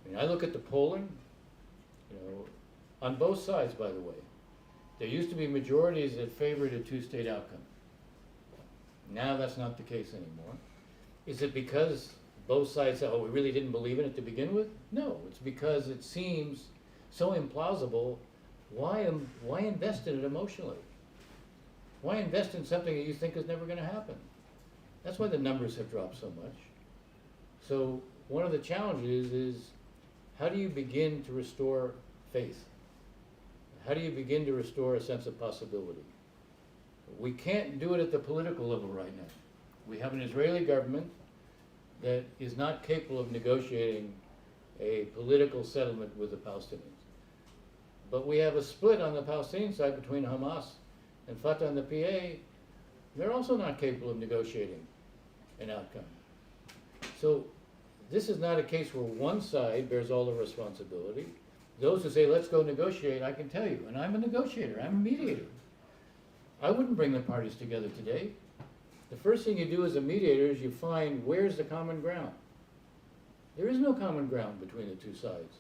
Speaker 17: I mean, I look at the polling, you know, on both sides, by the way. There used to be majorities that favored a two-state outcome. Now that's not the case anymore. Is it because both sides said, oh, we really didn't believe in it to begin with? No, it's because it seems so implausible. Why invest in it emotionally? Why invest in something that you think is never going to happen? That's why the numbers have dropped so much. So one of the challenges is how do you begin to restore faith? How do you begin to restore a sense of possibility? We can't do it at the political level right now. We have an Israeli government that is not capable of negotiating a political settlement with the Palestinians. But we have a split on the Palestinian side between Hamas and Fatah and the PA. They're also not capable of negotiating an outcome. So this is not a case where one side bears all the responsibility. Those who say, let's go negotiate, I can tell you, and I'm a negotiator, I'm a mediator. I wouldn't bring the parties together today. The first thing you do as a mediator is you find where's the common ground. There is no common ground between the two sides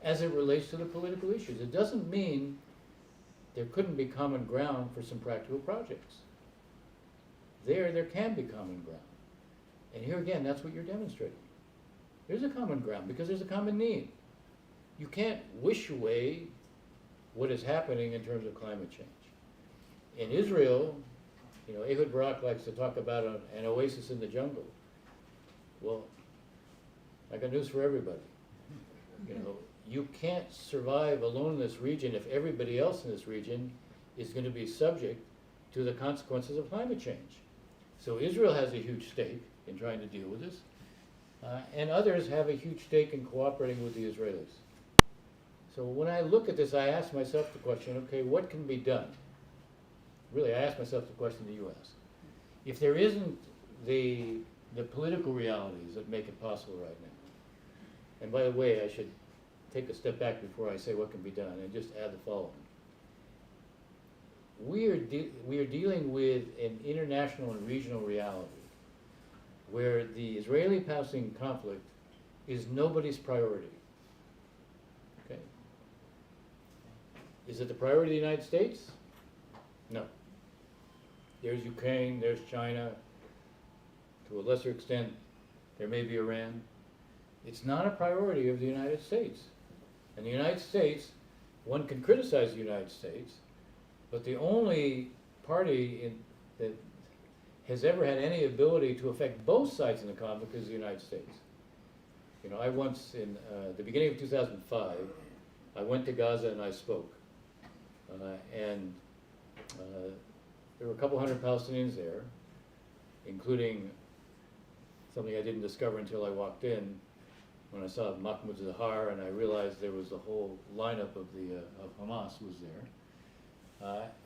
Speaker 17: as it relates to the political issues. It doesn't mean there couldn't be common ground for some practical projects. There can be common ground. And here again, that's what you're demonstrating. There's a common ground because there's a common need. You can't wish away what is happening in terms of climate change. In Israel, you know, Ehud Barak likes to talk about an oasis in the jungle. Well, I got news for everybody. You know, you can't survive alone in this region if everybody else in this region is going to be subject to the consequences of climate change. So Israel has a huge stake in trying to deal with this, and others have a huge stake in cooperating with the Israelis. So when I look at this, I ask myself the question, okay, what can be done? Really, I ask myself the question that you asked. If there isn't the political realities that make it possible right now, and by the way, I should take a step back before I say what can be done and just add the following. We are dealing with an international and regional reality where the Israeli-Palestinian conflict is nobody's priority. Okay? Is it the priority of the United States? No. There's Ukraine, there's China, to a lesser extent, there may be Iran. It's not a priority of the United States. And the United States, one can criticize the United States, but the only party that has ever had any ability to affect both sides in the conflict is the United States. You know, I once, in the beginning of 2005, I went to Gaza and I spoke. There were a couple hundred Palestinians there, including something I didn't discover until I walked in, when I saw Mahmoud Zahar and I realized there was the whole lineup of Hamas was there.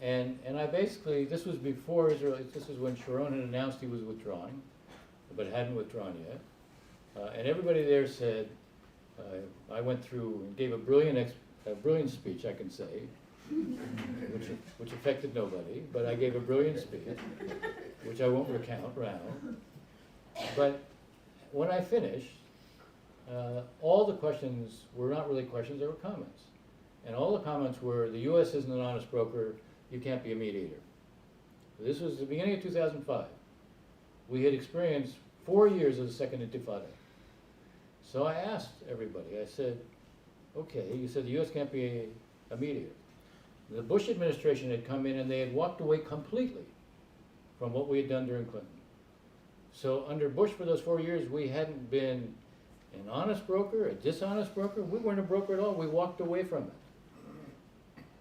Speaker 17: And I basically, this was before Israel, this was when Sharon had announced he was withdrawing, but hadn't withdrawn yet. And everybody there said, I went through and gave a brilliant speech, I can say, which affected nobody, but I gave a brilliant speech, which I won't recount now. But when I finished, all the questions were not really questions, they were comments. And all the comments were, the U.S. isn't an honest broker, you can't be a mediator. This was the beginning of 2005. We had experienced 4 years of the Second Intifada. So I asked everybody, I said, okay, you said the U.S. can't be a mediator. The Bush administration had come in and they had walked away completely from what we had done during Clinton. So under Bush for those 4 years, we hadn't been an honest broker, a dishonest broker. We weren't a broker at all. We walked away from it.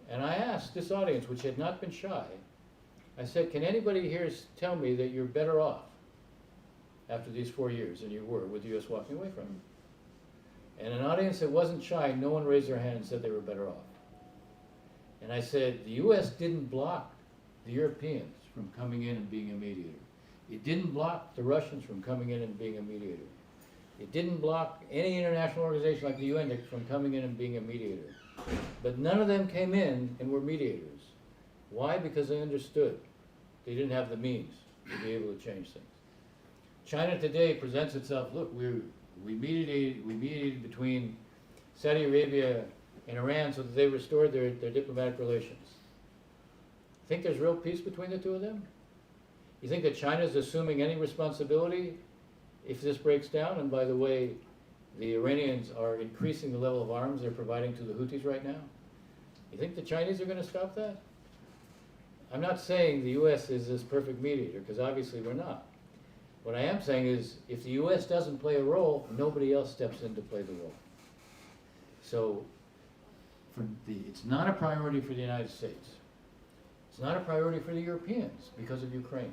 Speaker 17: And I asked this audience, which had not been shy, I said, can anybody here tell me that you're better off after these 4 years than you were with the U.S. walking away from it? And an audience that wasn't shy, no one raised their hand and said they were better off. And I said, the U.S. didn't block the Europeans from coming in and being a mediator. It didn't block the Russians from coming in and being a mediator. It didn't block any international organization like the UN from coming in and being a mediator. But none of them came in and were mediators. Why? Because they understood. They didn't have the means to be able to change things. China today presents itself, look, we mediated between Saudi Arabia and Iran so that they restored their diplomatic relations. Think there's real peace between the two of them? You think that China's assuming any responsibility if this breaks down? And by the way, the Iranians are increasing the level of arms they're providing to the Houthis right now. You think the Chinese are going to stop that? I'm not saying the U.S. is this perfect mediator, because obviously we're not. What I am saying is, if the U.S. doesn't play a role, nobody else steps in to play the role. So, it's not a priority for the United States. It's not a priority for the Europeans because of Ukraine.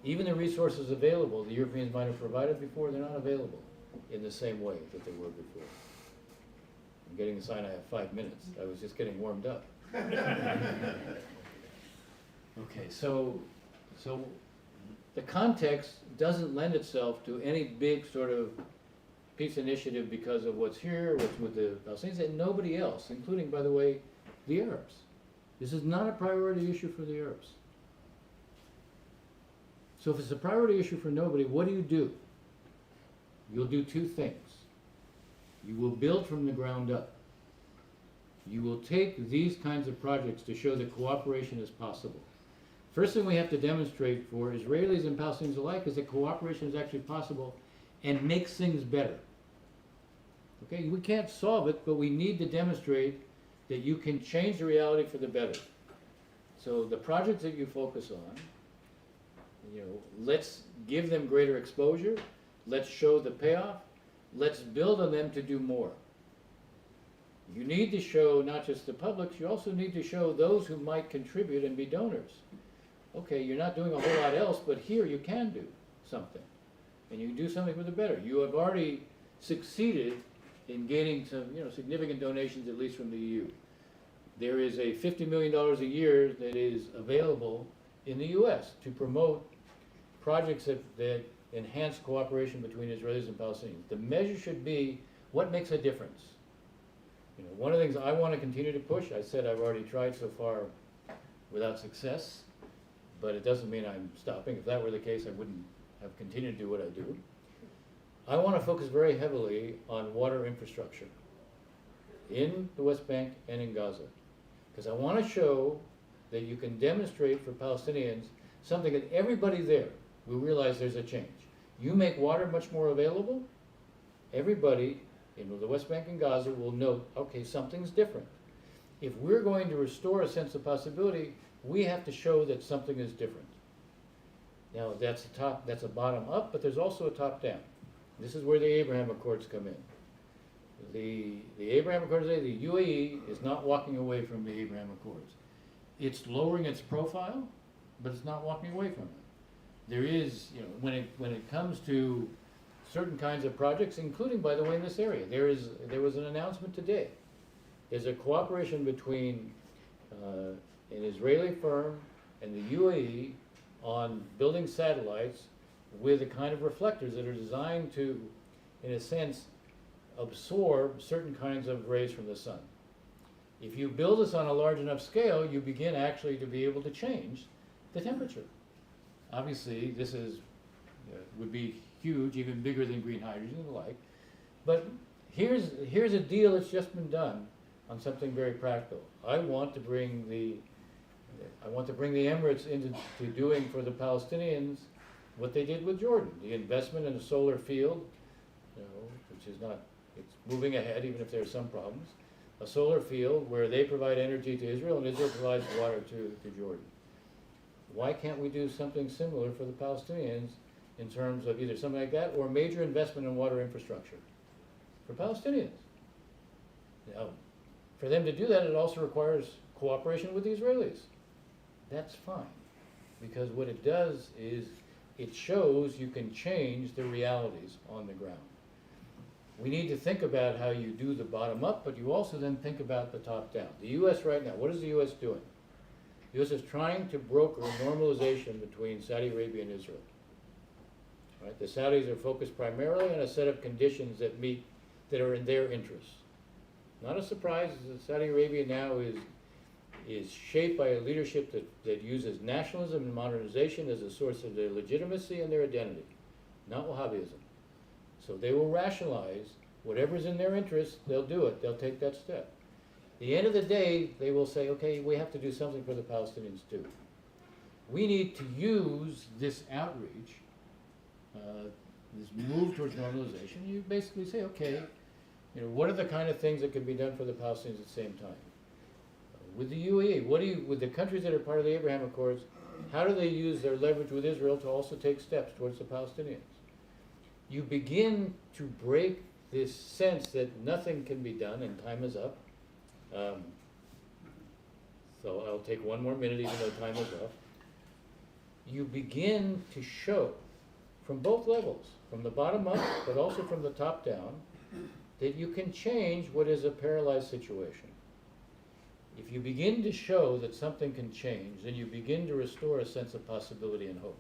Speaker 17: Even the resources available, the Europeans might have provided before, they're not available in the same way that they were before. I'm getting the sign I have 5 minutes. I was just getting warmed up. Okay, so the context doesn't lend itself to any big sort of peace initiative because of what's here, what's with the Palestinians, and nobody else, including, by the way, the Arabs. This is not a priority issue for the Arabs. So if it's a priority issue for nobody, what do? You'll do two things. You will build from the ground up. You will take these kinds of projects to show that cooperation is possible. First thing we have to demonstrate for Israelis and Palestinians alike is that cooperation is actually possible and makes things better. Okay, we can't solve it, but we need to demonstrate that you can change the reality for the better. So the projects that you focus on, let's give them greater exposure, let's show the payoff, let's build on them to do more. You need to show not just the public, you also need to show those who might contribute and be donors. Okay, you're not doing a whole lot else, but here you can do something. And you do something for the better. You have already succeeded in gaining some significant donations, at least from the EU. There is a $50 million a year that is available in the US to promote projects that enhance cooperation between Israelis and Palestinians. The measure should be what makes a difference. One of the things I want to continue to push, I said I've already tried so far without success, but it doesn't mean I'm stopping. If that were the case, I wouldn't have continued to do what I do. I want to focus very heavily on water infrastructure in the West Bank and in Gaza, because I want to show that you can demonstrate for Palestinians something that everybody there will realize there's a change. You make water much more available, everybody in the West Bank and Gaza will note, okay, something's different. If we're going to restore a sense of possibility, we have to show that something is different. Now that's a bottom up, but there's also a top down. This is where the Abraham Accords come in. The Abraham Accords say the UAE is not walking away from the Abraham Accords. It's lowering its profile, but it's not walking away from it. There is, when it comes to certain kinds of projects, including, by the way, in this area, there was an announcement today. There's a cooperation between an Israeli firm and the UAE on building satellites with the kind of reflectors that are designed to, in a sense, absorb certain kinds of rays from the sun. If you build this on a large enough scale, you begin actually to be able to change the temperature. Obviously, this would be huge, even bigger than green hydrogen and the like. But here's a deal that's just been done on something very practical. I want to bring the Emirates into doing for the Palestinians what they did with Jordan, the investment in a solar field, which is not, it's moving ahead even if there are some problems, a solar field where they provide energy to Israel and Israel provides water to Jordan. Why can't we do something similar for the Palestinians in terms of either something like that or major investment in water infrastructure for Palestinians? Now, for them to do that, it also requires cooperation with the Israelis. That's fine, because what it does is it shows you can change the realities on the ground. We need to think about how you do the bottom up, but you also then think about the top down. The U.S. right now, what is the U.S. doing? The U.S. is trying to broker normalization between Saudi Arabia and Israel. Right? The Saudis are focused primarily on a set of conditions that are in their interests. Not a surprise that Saudi Arabia now is shaped by a leadership that uses nationalism and modernization as a source of their legitimacy and their identity, not Wahhabism. So they will rationalize whatever's in their interest, they'll do it, they'll take that step. At the end of the day, they will say, okay, we have to do something for the Palestinians too. We need to use this outreach, this move towards normalization. You basically say, okay, what are the kind of things that can be done for the Palestinians at the same time? With the UAE, with the countries that are part of the Abraham Accords, How do they use their leverage with Israel to also take steps towards the Palestinians? You begin to break this sense that nothing can be done and time is up. So I'll take one more minute even though time is up. You begin to show from both levels, from the bottom up, but also from the top down, that you can change what is a paralyzed situation. If you begin to show that something can change, then you begin to restore a sense of possibility and hope.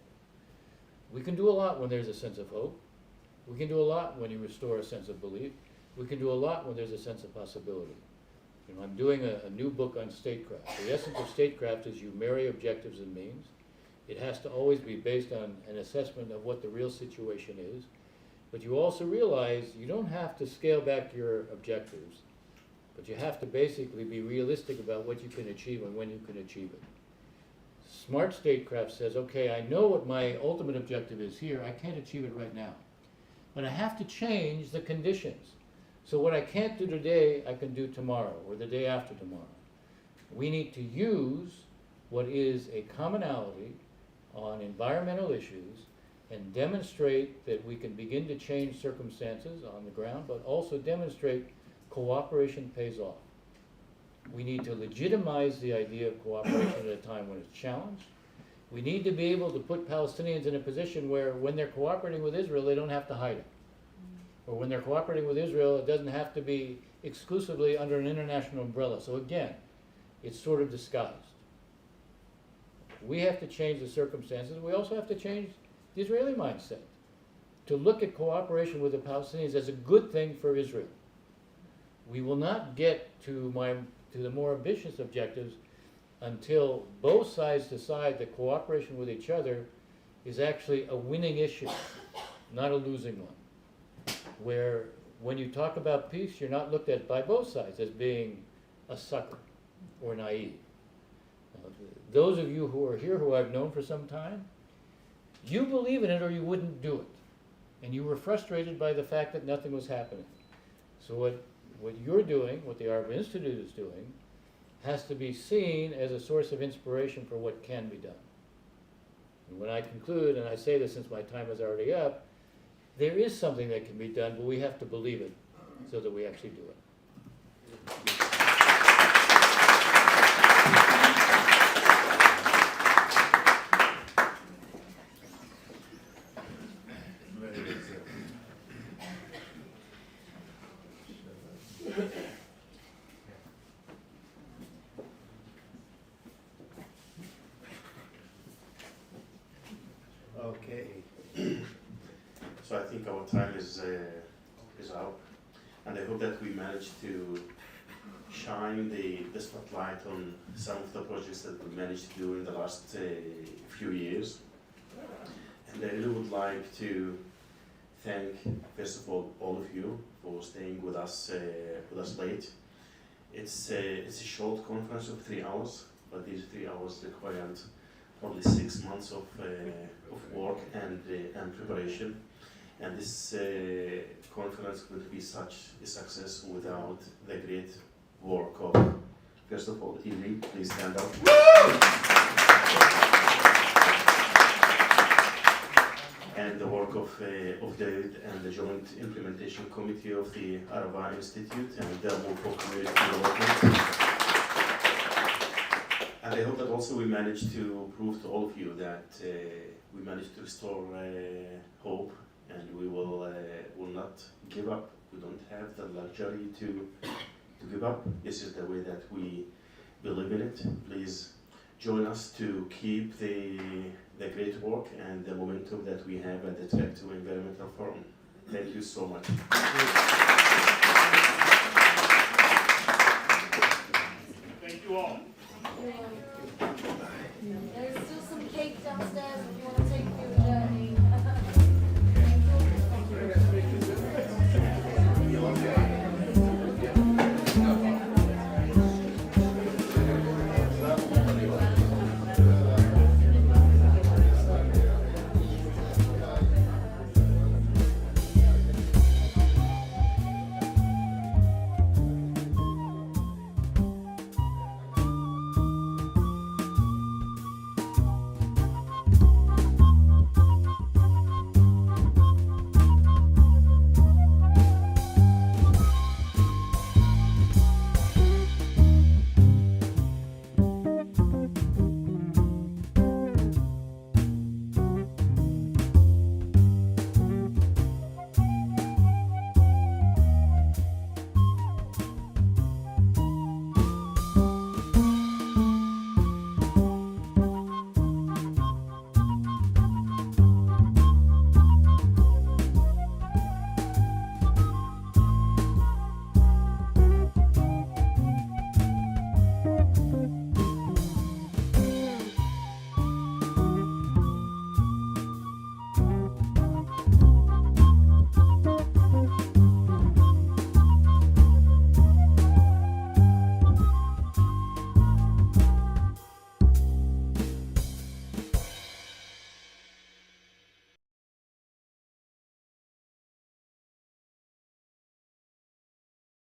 Speaker 17: We can do a lot when there's a sense of hope. We can do a lot when you restore a sense of belief. We can do a lot when there's a sense of possibility. You know, I'm doing a new book on statecraft. The essence of statecraft is you marry objectives and means. It has to always be based on an assessment of what the real situation is. But you also realize you don't have to scale back your objectives, but you have to basically be realistic about what you can achieve and when you can achieve it. Smart statecraft says, okay, I know what my ultimate objective is here. I can't achieve it right now. But I have to change the conditions. So what I can't do today, I can do tomorrow or the day after tomorrow. We need to use what is a commonality on environmental issues and demonstrate that we can begin to change circumstances on the ground, but also demonstrate cooperation pays off. We need to legitimize the idea of cooperation at a time when it's challenged. We need to be able to put Palestinians in a position where when they're cooperating with Israel, they don't have to hide it. Or when they're cooperating with Israel, it doesn't have to be exclusively under an international umbrella. So again, it's sort of disguised. We have to change the circumstances. We also have to change the Israeli mindset to look at cooperation with the Palestinians as a good thing for Israel. We will not get to the more ambitious objectives until both sides decide that cooperation with each other is actually a winning issue, not a losing one. Where when you talk about peace, you're not looked at by both sides as being a sucker or naive. Those of you who are here who I've known for some time, you believe in it or you wouldn't do it. And you were frustrated by the fact that nothing was happening. So what you're doing, what the Arab Institute is doing, has to be seen as a source of inspiration for what can be done. And when I conclude, and I say this since my time is already up, there is something that can be done, but we have to believe it so that we actually do it.
Speaker 1: Okay. So I think our time is up, and I hope that we managed to shine the spotlight on some of the projects that we managed to do in the last few years. And I really would like to thank, first of all of you for staying with us late. It's a short conference of 3 hours, but these 3 hours required probably 6 months of work and preparation. And this conference would be such a success without the great work of, first of all, Iri, please stand up. And the work of David and the Joint Implementation Committee of the Arava Institute and the Mufo Community Development. And I hope that also we managed to prove to all of you that we managed to restore hope, and we will not give up. We don't have the luxury to give up. This is the way that we believe in it. Please join us to keep the great work and the momentum that we have at the Track to Environmental Forum. Thank you so much.
Speaker 3: Thank you all.
Speaker 13: There's still some cake downstairs.